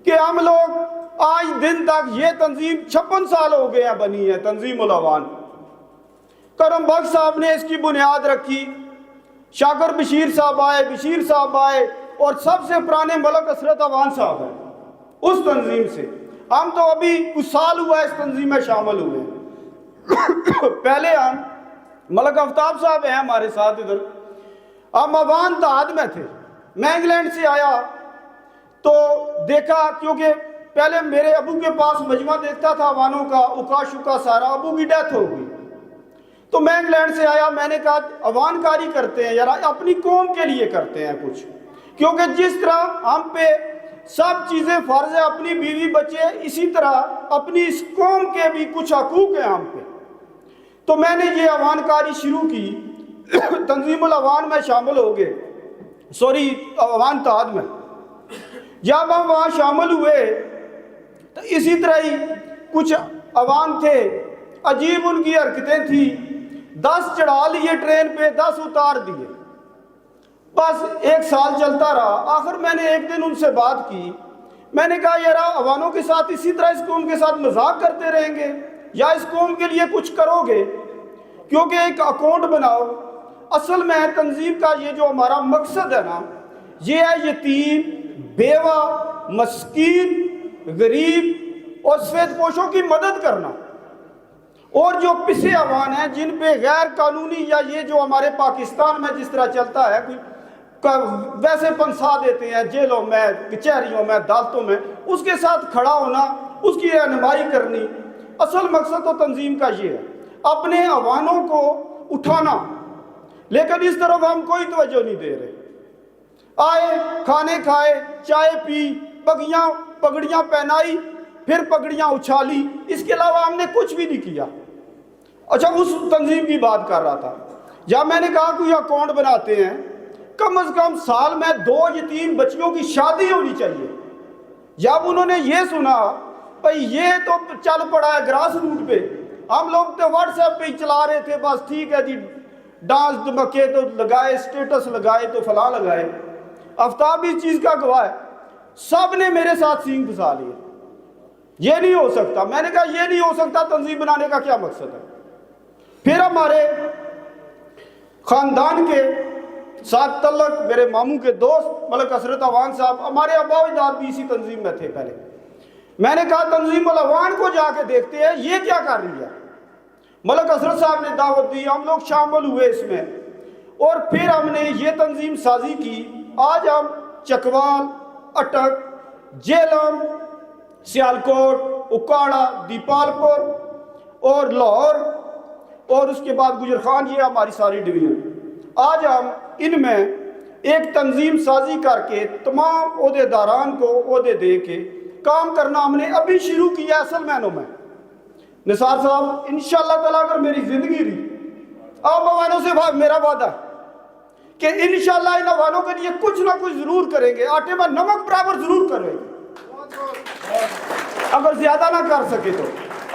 Speaker 5: کہ ہم لوگ آج دن تک یہ تنظیم 56 سال ہو گئے ہیں بنی ہے، تنظیم الاوان۔ کرم بخش صاحب نے اس کی بنیاد رکھی، شاکر بشیر صاحب آئے اور سب سے پرانے ملک اسرت اوان صاحب ہیں اس تنظیم سے۔ ہم تو ابھی کچھ سال ہوا اس تنظیم میں شامل ہوئے ہیں۔ پہلے ہم ملک آفتاب صاحب ہیں ہمارے ساتھ ادھر، ہم اوان اتحاد میں تھے۔ میں انگلینڈ سے آیا تو دیکھا، کیونکہ پہلے میرے ابو کے پاس مجمع دیکھتا تھا اوانوں کا، اکا شکا سارا، ابو کی ڈیتھ ہو گئی تو میں انگلینڈ سے آیا، میں نے کہا اوان کاری کرتے ہیں یار، اپنی قوم کے لیے کرتے ہیں کچھ، کیونکہ جس طرح ہم پہ سب چیزیں فرض ہے، اپنی بیوی بچے، اسی طرح اپنی اس قوم کے بھی کچھ حقوق ہیں ہم پہ۔ تو میں نے یہ اوان کاری شروع کی، تنظیم الاوان میں شامل ہو گئے، اوان اتحاد میں جب ہم وہاں شامل ہوئے تو اسی طرح ہی کچھ اوان تھے، عجیب ان کی حرکتیں تھیں، 10 چڑھا لیے ٹرین پہ، 10 اتار دیے، بس 1 سال چلتا رہا۔ آخر میں نے ایک دن ان سے بات کی، میں نے کہا یار اوانوں کے ساتھ اسی طرح اس قوم کے ساتھ مذاق کرتے رہیں گے یا اس قوم کے لیے کچھ کرو گے؟ کیونکہ ایک اکاؤنٹ بناؤ۔ اصل میں تنظیم کا یہ جو ہمارا مقصد ہے نا، یہ ہے یتیم، بیوہ، مسکین، غریب اور سفید پوشوں کی مدد کرنا، اور جو پسے عوام ہیں جن پہ غیر قانونی یا یہ جو ہمارے پاکستان میں جس طرح چلتا ہے ویسے پنسا دیتے ہیں جیلوں میں، کچہریوں میں، عدالتوں میں، اس کے ساتھ کھڑا ہونا، اس کی رہنمائی کرنی۔ اصل مقصد تو تنظیم کا یہ ہے، اپنے عواموں کو اٹھانا، لیکن اس طرف ہم کوئی توجہ نہیں دے رہے۔ آئے، کھانے کھائے، چائے پی، پگڑیاں پہنائی، پھر پگڑیاں اچھالی، اس کے علاوہ ہم نے کچھ بھی نہیں کیا۔ اچھا، اس تنظیم کی بات کر رہا تھا، جب میں نے کہا کوئی اکاؤنٹ بناتے ہیں، کم از کم سال میں 2 یتیم بچیوں کی شادی ہونی چاہیے۔ جب انہوں نے یہ سنا، بھئی یہ تو چل پڑا ہے گراس روٹ پہ، ہم لوگ تو واٹس ایپ پہ ہی چلا رہے تھے، بس ٹھیک ہے جی، ڈانس دمکے تو لگائے، اسٹیٹس لگائے تو فلاں لگائے۔ آفتاب اس چیز کا گواہ ہے، سب نے میرے ساتھ سینگ پھنسا لیے، یہ نہیں ہو سکتا۔ میں نے کہا یہ نہیں ہو سکتا، تنظیم بنانے کا کیا مقصد ہے؟ پھر ہمارے خاندان کے ساتھ تعلق، میرے ماموں کے دوست ملک اسرت اوان صاحب، ہمارے ابا و اجداد بھی اسی تنظیم میں تھے پہلے۔ میں نے کہا تنظیم الاوان کو جا کے دیکھتے ہیں یہ کیا کر رہی ہے۔ ملک اسرت صاحب نے دعوت دی، ہم لوگ شامل ہوئے اس میں، اور پھر ہم نے یہ تنظیم سازی کی۔ آج ہم چکوال، اٹک، جیلم، سیالکوٹ، اکاڑا، دیپال پور اور لاہور اور اس کے بعد گجر خان، یہ ہماری ساری ڈویژن، آج ہم ان میں ایک تنظیم سازی کر کے تمام عہدے داران کو عہدے دے کے کام کرنا ہم نے ابھی شروع کیا اصل معنوں میں۔ نثار صاحب، انشاءاللہ تعالیٰ اگر میری زندگی رہی، آپ عوانوں سے میرا وعدہ ہے کہ انشاءاللہ ان عوانوں کے لیے کچھ نہ کچھ ضرور کریں گے، آٹے میں نمک برابر ضرور کریں گے، اگر زیادہ نہ کر سکے تو۔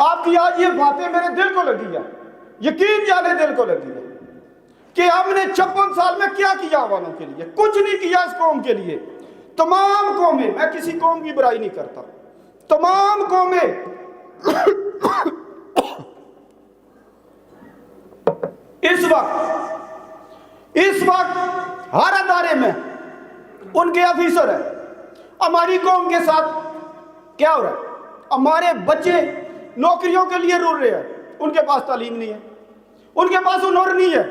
Speaker 5: آپ کی آج یہ باتیں میرے دل کو لگی ہے، یقین جانے دل کو لگی ہے کہ ہم نے 56 سال میں کیا کیا عواموں کے لیے، کچھ نہیں کیا اس قوم کے لیے۔ تمام قومیں، میں کسی قوم کی برائی نہیں کرتا، تمام قومیں اس وقت ہر ادارے میں ان کے آفیسر ہیں۔ ہماری قوم کے ساتھ کیا ہو رہا ہے؟ ہمارے بچے نوکریوں کے لیے رول رہے ہیں، ان کے پاس تعلیم نہیں ہے، ان کے پاس ہنر نہیں ہے۔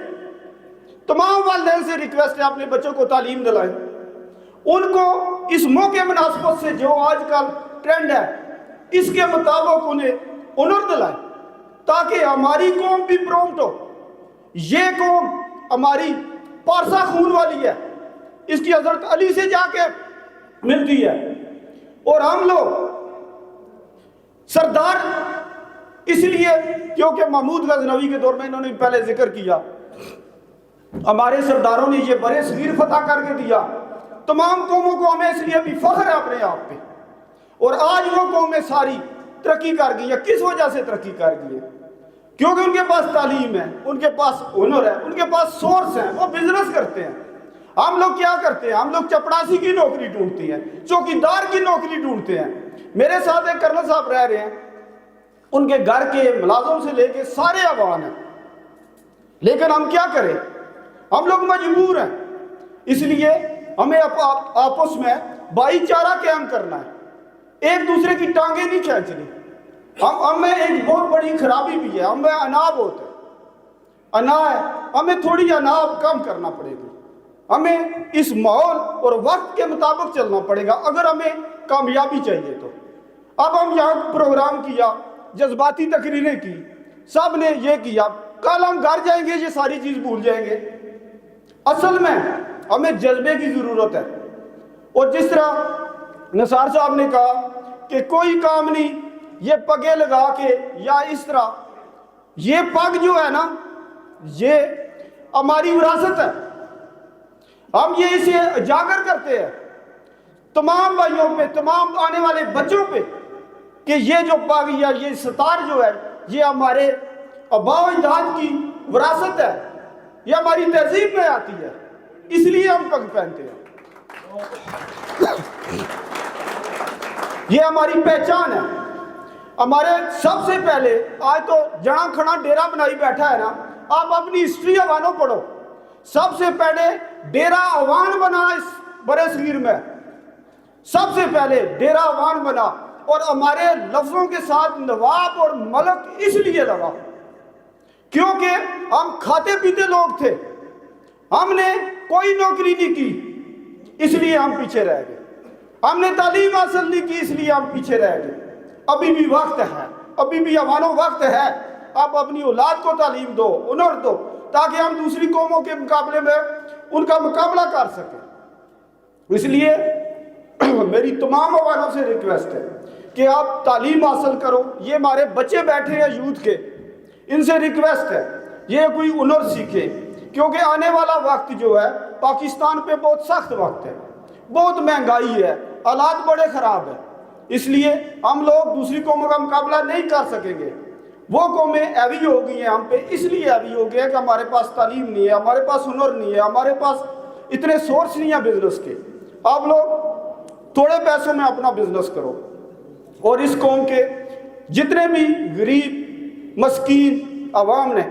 Speaker 5: تمام والدین سے ریکویسٹ ہے اپنے بچوں کو تعلیم دلائیں، ان کو اس موقع مناسبت سے جو آج کل ٹرینڈ ہے اس کے مطابق انہیں ہنر دلائیں تاکہ ہماری قوم بھی پرومپٹ ہو. یہ قوم ہماری پارسا خون والی ہے, اس کی حضرت علی سے جا کے ملتی ہے, اور ہم لوگ سردار اس لیے کیونکہ محمود غزنوی کے دور میں انہوں نے پہلے ذکر کیا, ہمارے سرداروں نے یہ برے صغیر فتح کر کے دیا, تمام قوموں کو ہمیں اس لیے بھی فخر ہے اپنے آپ پہ, اور آج وہ قومیں ساری ترقی کر گئی ہے. کس وجہ سے ترقی کر گئی ہے؟ کیونکہ ان کے پاس تعلیم ہے, ان کے پاس ہنر ہے, ان کے پاس سورس ہیں, وہ بزنس کرتے ہیں. ہم لوگ کیا کرتے ہیں؟ ہم لوگ چپڑاسی کی نوکری ڈھونڈتے ہیں, چوکیدار کی نوکری ڈھونڈتے ہیں. میرے ساتھ ایک کرنل صاحب رہ رہے ہیں, ان کے گھر کے ملازم سے لے کے سارے عوام ہیں, لیکن ہم کیا کریں؟ ہم لوگ مجبور ہیں. اس لیے ہمیں آپس میں بھائی چارہ قائم کرنا ہے, ایک دوسرے کی ٹانگیں نہیں کھینچنی. ہمیں ایک بہت بڑی خرابی بھی ہے, ہمیں انا بہت ہے, انا ہے, ہمیں تھوڑی انا کم کرنا پڑے گی. ہمیں اس ماحول اور وقت کے مطابق چلنا پڑے گا اگر ہمیں کامیابی چاہیے تو. اب ہم یہاں پروگرام کیا, جذباتی تقریریں کی, سب نے یہ کیا, کل ہم گھر جائیں گے یہ ساری چیز بھول جائیں گے. اصل میں ہمیں جذبے کی ضرورت ہے. اور جس طرح نثار صاحب نے کہا کہ کوئی کام نہیں یہ پگے لگا کے یا اس طرح, یہ پگ جو ہے نا یہ ہماری وراثت ہے, ہم یہ اسے اجاگر کرتے ہیں تمام بھائیوں پہ, تمام آنے والے بچوں پہ, کہ یہ جو پگ یا یہ ستار جو ہے یہ ہمارے آباء و اجداد کی وراثت ہے, یہ ہماری تہذیب میں آتی ہے, اس لیے ہم پگ پہنتے ہیں. یہ ہماری پہچان ہے. ہمارے سب سے پہلے, آج تو جڑا کھڑا ڈیرا بنائی بیٹھا ہے نا, آپ اپنی ہسٹری عوانوں پڑھو. سب سے پہلے ڈیرا عوان بنا اس برے صغیر میں, سب سے پہلے ڈیرا عوان بنا, اور ہمارے لفظوں کے ساتھ نواب اور ملک اس لیے لگا کیونکہ ہم کھاتے پیتے لوگ تھے, ہم نے کوئی نوکری نہیں کی اس لیے ہم پیچھے رہ گئے, ہم نے تعلیم حاصل نہیں کی اس لیے ہم پیچھے رہ گئے. ابھی بھی وقت ہے, ابھی بھی عوانوں وقت ہے, آپ اپنی اولاد کو تعلیم دو, ہنر دو, تاکہ ہم دوسری قوموں کے مقابلے میں ان کا مقابلہ کر سکیں. اس لیے میری تمام عوانوں سے ریکویسٹ ہے کہ آپ تعلیم حاصل کرو. یہ ہمارے بچے بیٹھے ہیں یوتھ کے, ان سے ریکویسٹ ہے یہ کوئی ہنر سیکھیں, کیونکہ آنے والا وقت جو ہے پاکستان پہ بہت سخت وقت ہے, بہت مہنگائی ہے, حالات بڑے خراب ہیں. اس لیے ہم لوگ دوسری قوموں کا مقابلہ نہیں کر سکیں گے. وہ قومیں ایوی ہو گئی ہیں ہم پہ, اس لیے ایوی ہو گئی ہے کہ ہمارے پاس تعلیم نہیں ہے, ہمارے پاس ہنر نہیں ہے, ہمارے پاس اتنے سورس نہیں ہیں بزنس کے. آپ لوگ تھوڑے پیسوں میں اپنا بزنس کرو, اور اس قوم کے جتنے بھی غریب مسکین عوام نے,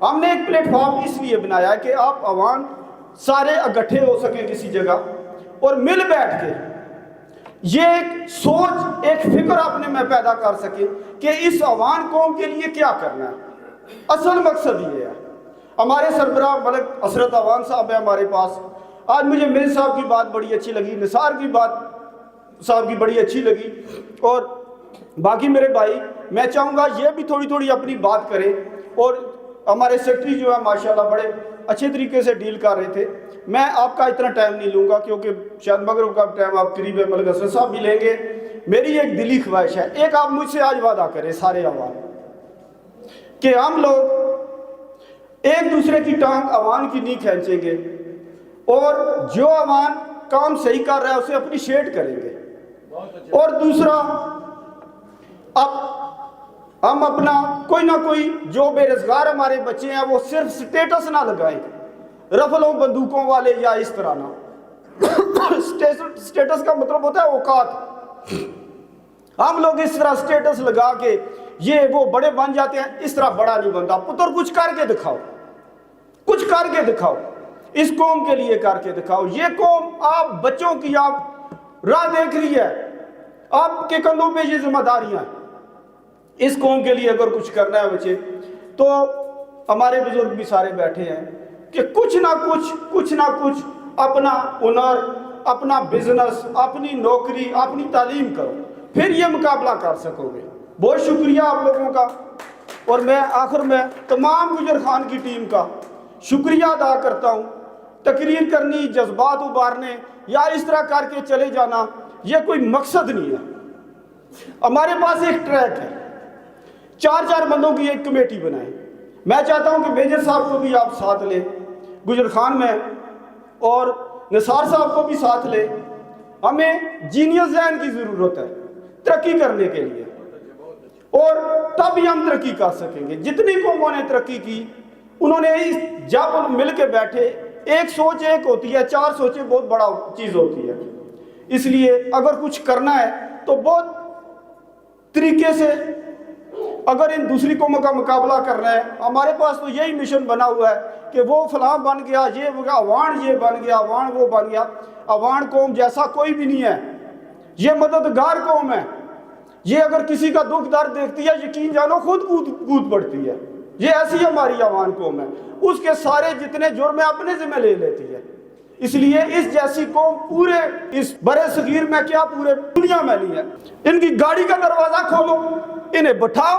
Speaker 5: ہم نے ایک پلیٹ فارم اس لیے بنایا ہے کہ آپ عوام سارے اکٹھے ہو سکیں کسی جگہ, اور مل بیٹھ کے یہ ایک سوچ, ایک فکر اپنے میں پیدا کر سکے کہ اس عوام قوم کے لیے کیا کرنا ہے. اصل مقصد یہ ہے. ہمارے سربراہ ملک حسرت عوان صاحب ہیں ہمارے پاس. آج مجھے میرے صاحب کی بات بڑی اچھی لگی, نثار کی بات صاحب کی بڑی اچھی لگی, اور باقی میرے بھائی میں چاہوں گا یہ بھی تھوڑی تھوڑی اپنی بات کریں. اور ہمارے سیکرٹری جو ہے ماشاءاللہ بڑے اچھے طریقے سے ڈیل کر رہے تھے. میں آپ کا اتنا ٹائم نہیں لوں گا کیونکہ شاید مغرب کا ٹائم آپ قریب ہے, ملک حسرت صاحب بھی لیں گے. میری ایک دلی خواہش ہے, ایک آپ مجھ سے آج وعدہ کریں سارے عوام, کہ ہم لوگ ایک دوسرے کی ٹانگ عوام کی نہیں کھینچیں گے, اور جو عوام کام صحیح کر رہا ہے اسے اپریشیٹ کریں گے. اور دوسرا, اب ہم اپنا کوئی نہ کوئی جو بے روزگار ہمارے بچے ہیں وہ صرف سٹیٹس نہ لگائیں, رفلوں بندوقوں والے یا اس طرح نہ. سٹیٹس کا مطلب ہوتا ہے اوقات. ہم لوگ اس طرح سٹیٹس لگا کے یہ وہ بڑے بن جاتے ہیں, اس طرح بڑا نہیں بنتا. پتر کچھ کر کے دکھاؤ, کچھ کر کے دکھاؤ, اس قوم کے لیے کر کے دکھاؤ. یہ قوم آپ بچوں کی آپ راہ دیکھ رہی ہے, آپ کے کندھوں پہ یہ ذمہ داریاں ہیں. اس قوم کے لیے اگر کچھ کرنا ہے بچے, تو ہمارے بزرگ بھی سارے بیٹھے ہیں کہ کچھ نہ کچھ اپنا ہنر, اپنا بزنس, اپنی نوکری, اپنی تعلیم کرو, پھر یہ مقابلہ کر سکو گے. بہت شکریہ آپ لوگوں کا. اور میں آخر میں تمام گجر خان کی ٹیم کا شکریہ ادا کرتا ہوں. تقریر کرنی، جذبات ابھارنے یا اس طرح کر کے چلے جانا یہ کوئی مقصد نہیں ہے. ہمارے پاس ایک ٹریک ہے، 4 بندوں کی ایک کمیٹی بنائیں. میں چاہتا ہوں کہ میجر صاحب کو بھی آپ ساتھ لیں گجر خان میں، اور نثار صاحب کو بھی ساتھ لیں. ہمیں جینیس ذہن کی ضرورت ہے ترقی کرنے کے لیے، اور تب ہی ہم ترقی کر سکیں گے. جتنی قوموں نے ترقی کی انہوں نے جب مل کے بیٹھے، ایک سوچ ایک ہوتی ہے، 4 سوچیں بہت بڑا چیز ہوتی ہے. اس لیے اگر کچھ کرنا ہے تو بہت طریقے سے اگر ان دوسری قوموں کا مقابلہ کرنا ہے. ہمارے پاس تو یہی مشن بنا ہوا ہے کہ وہ فلاں بن گیا، یہ ہو گیا، اوان یہ بن گیا، اوان وہ بن گیا. اوان قوم جیسا کوئی بھی نہیں ہے، یہ مددگار قوم ہے. یہ اگر کسی کا دکھ درد دیکھتی ہے یقین جانو خود کود پڑتی ہے. یہ ایسی ہماری اوان قوم ہے، اس کے سارے جتنے جرم اپنے ذمہ لے لیتی ہے. اس لیے اس جیسی قوم پورے اس برے صغیر میں کیا پورے دنیا میں نہیں ہے. ان کی گاڑی کا دروازہ کھولو، انہیں بٹھاؤ،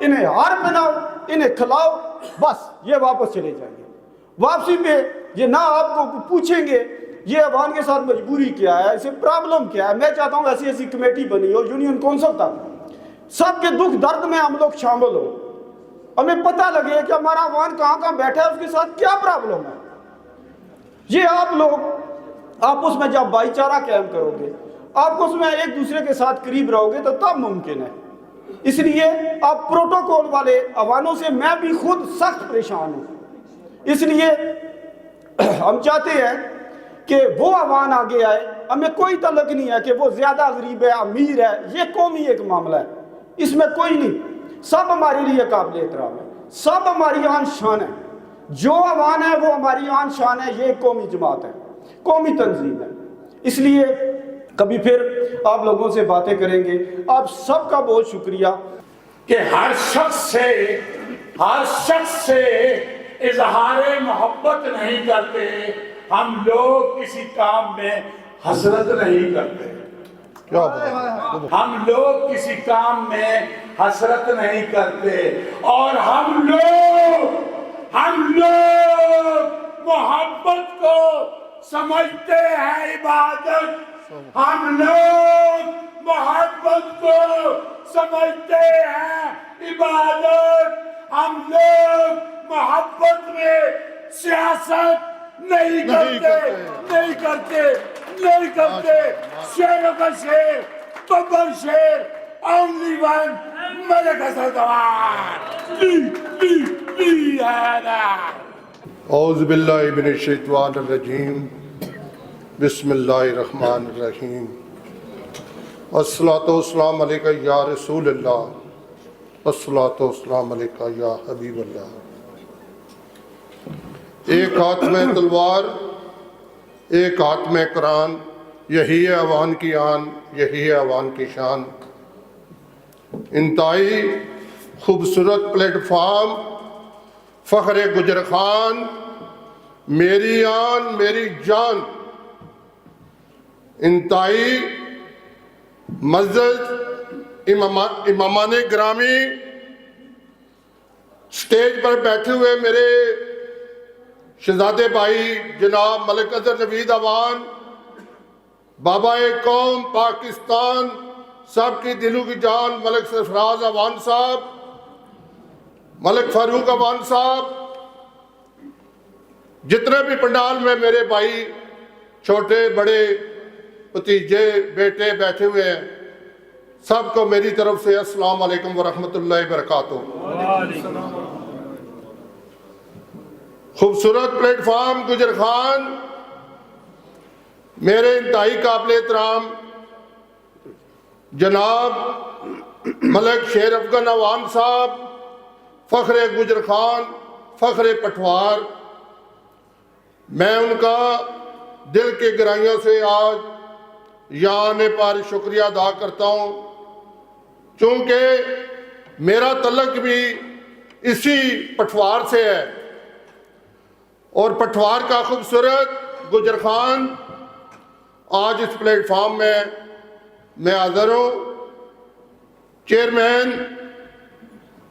Speaker 5: انہیں ہار پہناؤ، انہیں کھلاؤ، بس یہ واپس چلے جائیں گے. واپسی پہ یہ نہ آپ کو پوچھیں گے یہ عوام کے ساتھ مجبوری کیا ہے، اسے پرابلم کیا ہے. میں چاہتا ہوں ایسی کمیٹی بنی ہو یونین کونسل تک، سب کے دکھ درد میں ہم لوگ شامل ہو. ہمیں پتہ لگے کہ ہمارا عوام کہاں بیٹھا ہے، اس کے ساتھ کیا پرابلم ہے. یہ آپ لوگ آپس میں جب بھائی چارہ قائم کرو گے، آپس میں ایک دوسرے کے ساتھ قریب رہو گے تو تب ممکن ہے. اس لیے آپ پروٹوکول والے عوانوں سے میں بھی خود سخت پریشان ہوں. اس لیے ہم چاہتے ہیں کہ وہ عوان آگے آئے. ہمیں کوئی تعلق نہیں ہے کہ وہ زیادہ غریب ہے امیر ہے، یہ قومی ایک معاملہ ہے، اس میں کوئی نہیں. سب ہمارے لیے قابل احترام ہے، سب ہماری آن شان ہے. جو عوان ہے وہ ہماری آن شان ہے. یہ ایک قومی جماعت ہے، قومی تنظیم ہے. اس لیے کبھی پھر آپ لوگوں سے باتیں کریں گے. آپ سب کا بہت شکریہ
Speaker 2: کہ ہر شخص سے اظہار محبت نہیں کرتے. ہم لوگ کسی کام میں حسرت نہیں کرتے. ہم لوگ کسی کام میں حسرت نہیں کرتے. اور ہم لوگ محبت کو سمجھتے ہیں عبادت. ہم لوگ محبت کو سمجھتے ہیں عبادت. ہم لوگ محبت میں سیاست نہیں کرتے. شیروں کا شیر، ببر شیر، only one ملک اسدوان.
Speaker 6: اعوذ باللہ من الشیطان الرجیم. بسم اللہ الرحمن الرحیم. الصلاۃ والسلام علیکہ یا رسول اللہ، الصلاۃ والسلام علیکہ یا حبیب اللہ. ایک ہاتھ میں تلوار، ایک ہاتھ میں قرآن، یہی ہے عوان کی آن، یہی ہے عوان کی شان. انتہائی خوبصورت پلیٹ فارم، فخر گجر خان، میری آن میری جان. انتہائی معزز امامان گرامی، سٹیج پر بیٹھے ہوئے میرے شہزادے بھائی جناب ملک اظہر نوید عوان، بابا قوم پاکستان، سب کی دلوں کی جان ملک سرفراز عوان صاحب، ملک فاروق عوان صاحب، جتنے بھی پنڈال میں میرے بھائی چھوٹے بڑے بھتیجے بیٹے بیٹھے ہوئے ہیں، سب کو میری طرف سے السلام علیکم ورحمۃ اللہ وبرکاتہ. خوبصورت پلیٹ فارم گجر خان، میرے انتہائی قابل احترام جناب ملک شیر افغان عوان صاحب، فخر گجر خان، فخر پٹوار. میں ان کا دل کی گہرائیوں سے آج یہاں آنے پر شکریہ ادا کرتا ہوں، چونکہ میرا تعلق بھی اسی پٹوار سے ہے. اور پٹوار کا خوبصورت گجر خان آج اس پلیٹ فارم میں حاضر ہوں. چیئرمین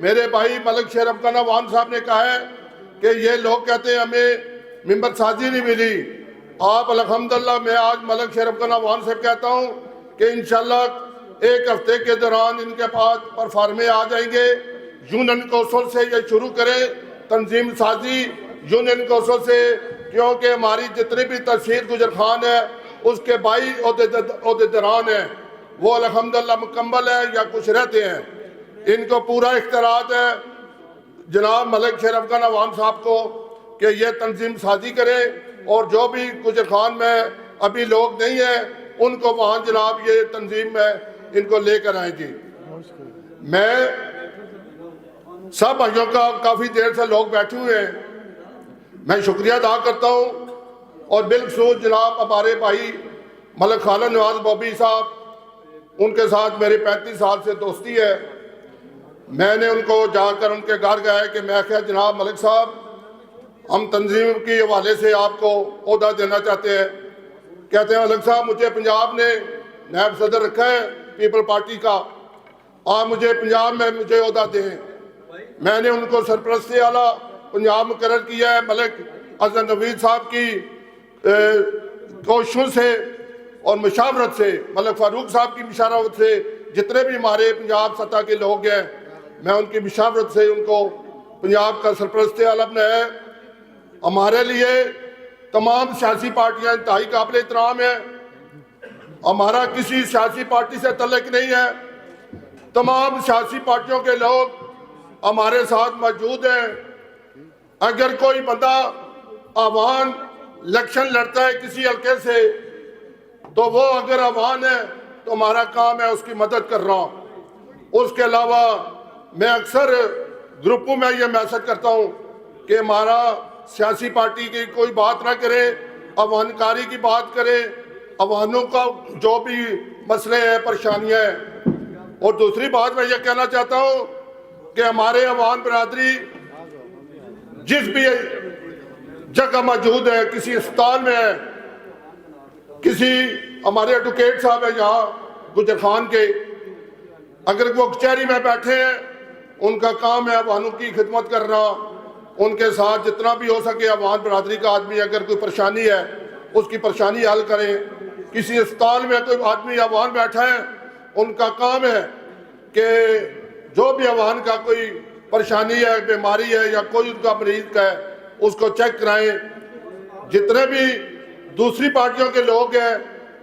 Speaker 6: میرے بھائی ملک شیر افغان عوان صاحب نے کہا ہے کہ یہ لوگ کہتے ہیں ہمیں ممبر سازی نہیں ملی. آپ الحمدللہ میں آج ملک شیر افغان عوان سے کہتا ہوں کہ انشاءاللہ ایک ہفتے کے دوران ان کے پاس پرفارمے آ جائیں گے. یونین کونسل سے یہ شروع کریں تنظیم سازی یونین کونسل سے, کیونکہ ہماری جتنی بھی تحصیل گجر خان ہے اس کے 22 عہدیداران ہیں, وہ الحمدللہ مکمل ہیں یا کچھ رہتے ہیں. ان کو پورا اختیارات ہے جناب ملک شیر افغان عوان صاحب کو کہ یہ تنظیم سازی کرے, اور جو بھی گجر خان میں ابھی لوگ نہیں ہیں ان کو وہاں جناب یہ تنظیم میں ان کو لے کر آئیں گی. میں سب بھائیوں کا کافی دیر سے لوگ بیٹھے ہوئے ہیں, میں شکریہ ادا کرتا ہوں, اور بالخصوص جناب ہمارے بھائی ملک خالد نواز بوبی صاحب, ان کے ساتھ میری 35 سال سے دوستی ہے. میں نے ان کو جا کر ان کے گھر گیا کہ میں کہا جناب ملک صاحب ہم تنظیم کے حوالے سے آپ کو عہدہ دینا چاہتے ہیں. کہتے ہیں ملک صاحب مجھے پنجاب نے نائب صدر رکھا ہے پیپل پارٹی کا, آپ مجھے پنجاب میں مجھے عہدہ دیں. میں نے ان کو سرپرست اعلیٰ پنجاب مقرر کیا ہے. ملک اظہر نوید صاحب کی کوششوں سے اور مشاورت سے, ملک فاروق صاحب کی مشاورت سے, جتنے بھی ہمارے پنجاب سطح کے لوگ ہیں میں ان کی مشاورت سے ان کو پنجاب کا سرپرست اعلیٰ بنایا ہے. ہمارے لیے تمام سیاسی پارٹیاں انتہائی قابل احترام ہیں. ہمارا کسی سیاسی پارٹی سے تعلق نہیں ہے. تمام سیاسی پارٹیوں کے لوگ ہمارے ساتھ موجود ہیں. اگر کوئی بندہ عوان الیکشن لڑتا ہے کسی حلقے سے تو وہ اگر عوان ہے تو ہمارا کام ہے اس کی مدد کر رہا ہوں. اس کے علاوہ میں اکثر گروپوں میں یہ میسج کرتا ہوں کہ ہمارا سیاسی پارٹی کی کوئی بات نہ کرے, عوان کاری کی بات کرے, عوانوں کا جو بھی مسئلے ہیں پریشانیاں ہیں. اور دوسری بات میں یہ کہنا چاہتا ہوں کہ ہمارے عوان برادری جس بھی جگہ موجود ہے, کسی اسپتال میں ہے, کسی ہمارے ایڈوکیٹ صاحب ہیں یہاں گجر خان کے, اگر وہ کچہری میں بیٹھے ہیں ان کا کام ہے عوانوں کی خدمت کرنا. ان کے ساتھ جتنا بھی ہو سکے عوان برادری کا آدمی اگر کوئی پریشانی ہے اس کی پریشانی حل کریں. کسی اسپتال میں کوئی آدمی عوان بیٹھا ہے ان کا کام ہے کہ جو بھی عوان کا کوئی پریشانی ہے, بیماری ہے یا کوئی ان کا مریض کا ہے اس کو چیک کرائیں. جتنے بھی دوسری پارٹیوں کے لوگ ہیں,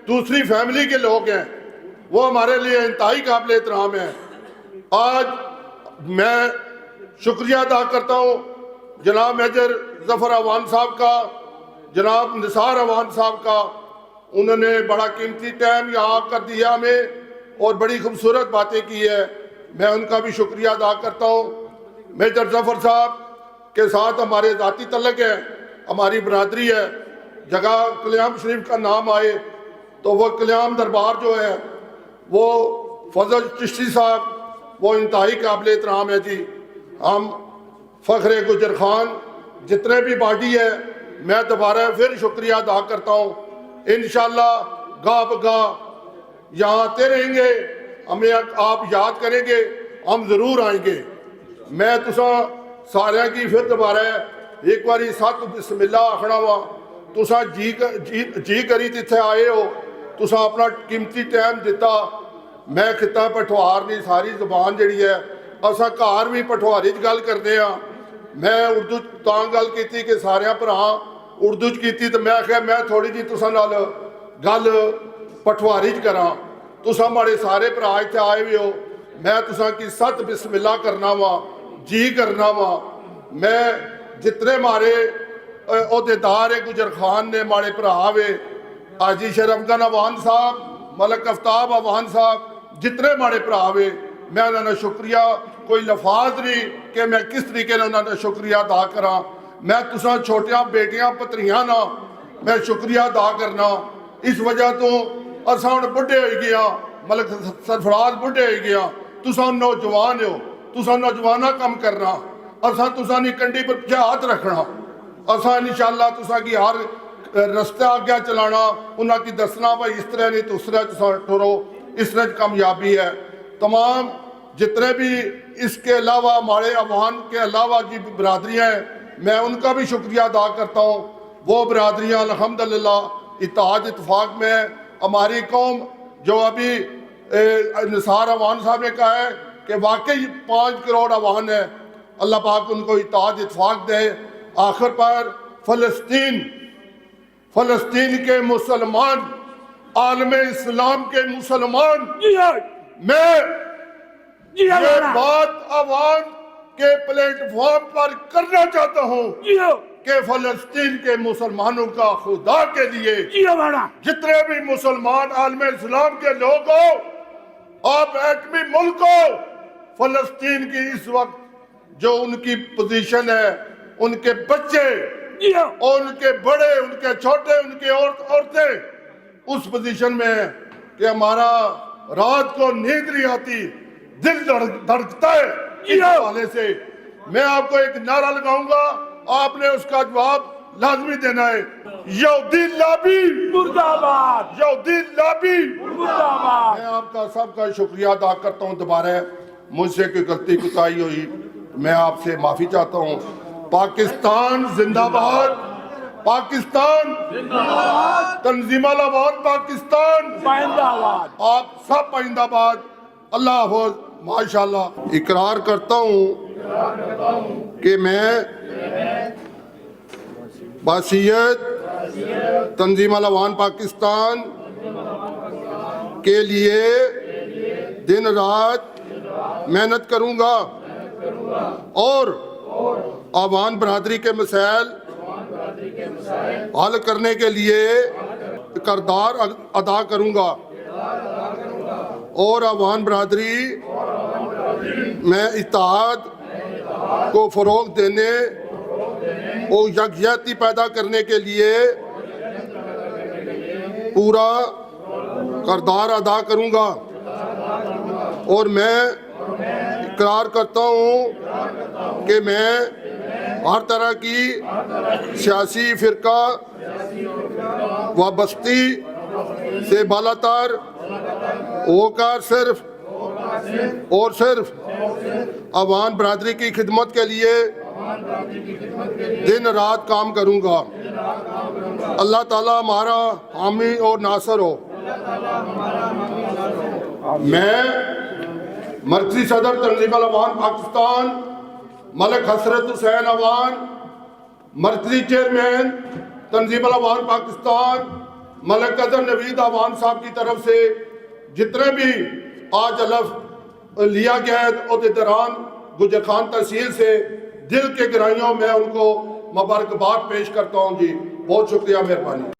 Speaker 6: دوسری فیملی کے لوگ ہیں, وہ ہمارے لیے انتہائی قابل احترام ہیں. آج میں شکریہ ادا کرتا ہوں جناب میجر ظفر عوان صاحب کا, جناب نثار عوان صاحب کا. انہوں نے بڑا قیمتی ٹائم یہاں کر دیا ہمیں اور بڑی خوبصورت باتیں کی ہے. میں ان کا بھی شکریہ ادا کرتا ہوں. میجر ظفر صاحب کے ساتھ ہمارے ذاتی تعلق ہے, ہماری برادری ہے. جگہ کلیام شریف کا نام آئے تو وہ کلیام دربار جو ہے وہ فضل چشتی صاحب وہ انتہائی قابل احترام ہے. جی ہم فخر گجر خان جتنے بھی باڈی ہے میں دوبارہ پھر شکریہ ادا کرتا ہوں. انشاءاللہ گاہ بگاہ یہاں آتے رہیں گے, ہمیں آپ یاد کریں گے, ہم ضرور آئیں گے. میں تسا سارے کی پھر دوبارہ ایک باری ساتھ بسم اللہ آخنا وا. تسا جی کری تیتھے آئے ہو, تسا اپنا قیمتی ٹائم دیتا. میں خطہ پٹھوار نہیں ساری زبان جڑی ہے اسا گھر بھی پٹھواری گل کرتے ہیں. میں اردو تاں گل کیتی کہ سارے بھرا اردو کیتی تو میں آخیا میں تھوڑی جی تسا نال گل پٹھواری کراں. تسا ماڑے سارے بھرا اتنے آئے ہوئے ہو, میں تسا کی ست بسم اللہ کرنا وا, جی کرنا وا. میں جتنے مارے عہدیدار گجر خان نے ماڑے بھرا وے, حاجی شیر افغان عوان صاحب, ملک آفتاب عوان صاحب, جتنے ماڑے بھرا وے میں انہوں نے شکریہ کوئی لفاظ نہیں کہ میں کس طریقے نے انہوں نے شکریہ ادا کراں. میں تسا چھوٹیاں بیٹیاں پتریاں نا میں شکریہ ادا کرنا. اس وجہ تو اساں ہن بڈھے ہوئی گیا, ملک سرفراز بڈھے ہوئی گیا, تساں نوجوان ہو, تساں نوجوانہ کم کرنا, اساں تساں نی کنڈی پر ہاتھ رکھنا. اساں انشاءاللہ تساں کی ہر رستہ آگیا چلانا, انہاں کی دسنا بھائی اس طرح نہیں تو اس طرح تساں ٹرو, اس طرح کامیابی ہے. تمام جتنے بھی اس کے علاوہ ہمارے عوام کے علاوہ کی برادریاں ہیں میں ان کا بھی شکریہ ادا کرتا ہوں. وہ برادریاں الحمدللہ اتحاد اتفاق میں ہیں. ہماری قوم جو ابھی نثار عوان صاحب نے کہا ہے کہ واقعی 5 کروڑ عوان ہے. اللہ پاک ان کو اتحاد اتفاق دے. آخر پر فلسطین کے مسلمان، عالم اسلام کے مسلمان، میں یہ بات عوام کے پلیٹ فارم پر کرنا چاہتا ہوں کہ فلسطین کے مسلمانوں کا خدا کے لیے جتنے بھی مسلمان عالم اسلام کے لوگ ہو، آپ ایٹمی ملک ہو، فلسطین کی اس وقت جو ان کی پوزیشن ہے، ان کے بچے اور ان کے بڑے، ان کے چھوٹے، ان کی عورتیں اس پوزیشن میں ہیں کہ ہمارا رات کو نیند نہیں آتی، دل دھڑکتا ہے. اس حوالے سے میں آپ کو ایک نعرہ لگاؤں گا، آپ نے اس کا جواب لازمی دینا ہے. یہودی لابی
Speaker 2: مرد آباد،
Speaker 6: یہودی لابی
Speaker 2: مرد آباد.
Speaker 6: میں آپ کا سب کا شکریہ ادا کرتا ہوں. دوبارہ مجھ سے کوئی غلطی کوتاہی ہوئی میں آپ سے معافی چاہتا ہوں. پاکستان زندہ باد، پاکستان زندہ باد، تنظیم العوان پاکستان
Speaker 2: پائندہ آباد.
Speaker 6: آپ سب پائندہ باد. اللہ حافظ. ماشاءاللہ اقرار کرتا ہوں کہ میں بحیثیت تنظیم العوان پاکستان کے لیے دن رات محنت کروں گا اور عوام برادری کے مسائل حل کرنے کے لیے کردار ادا کروں گا اور عوام برادری میں اتحاد کو فروغ دینے اور یکجہتی پیدا کرنے کے لیے پورا کردار ادا کروں گا. اور میں اقرار کرتا ہوں کہ میں ہر طرح کی سیاسی فرقہ وابستی سے بالاتر ہو کر صرف اور صرف عوام برادری کی خدمت کے لیے دن رات کام کروں گا. اللہ تعالیٰ ہمارا حامی اور ناصر ہو. میں مرکزی صدر تنظیم العوان پاکستان ملک حسرت حسین عوان، مرکزی چیئرمین تنظیم العوان پاکستان ملک اظہر نوید عوان صاحب کی طرف سے جتنے بھی آج حلف لیا گیا ہے عہدیداران گجر خان تحصیل سے دل کے گہرائیوں میں ان کو مبارکباد پیش کرتا ہوں. جی بہت شکریہ، مہربانی.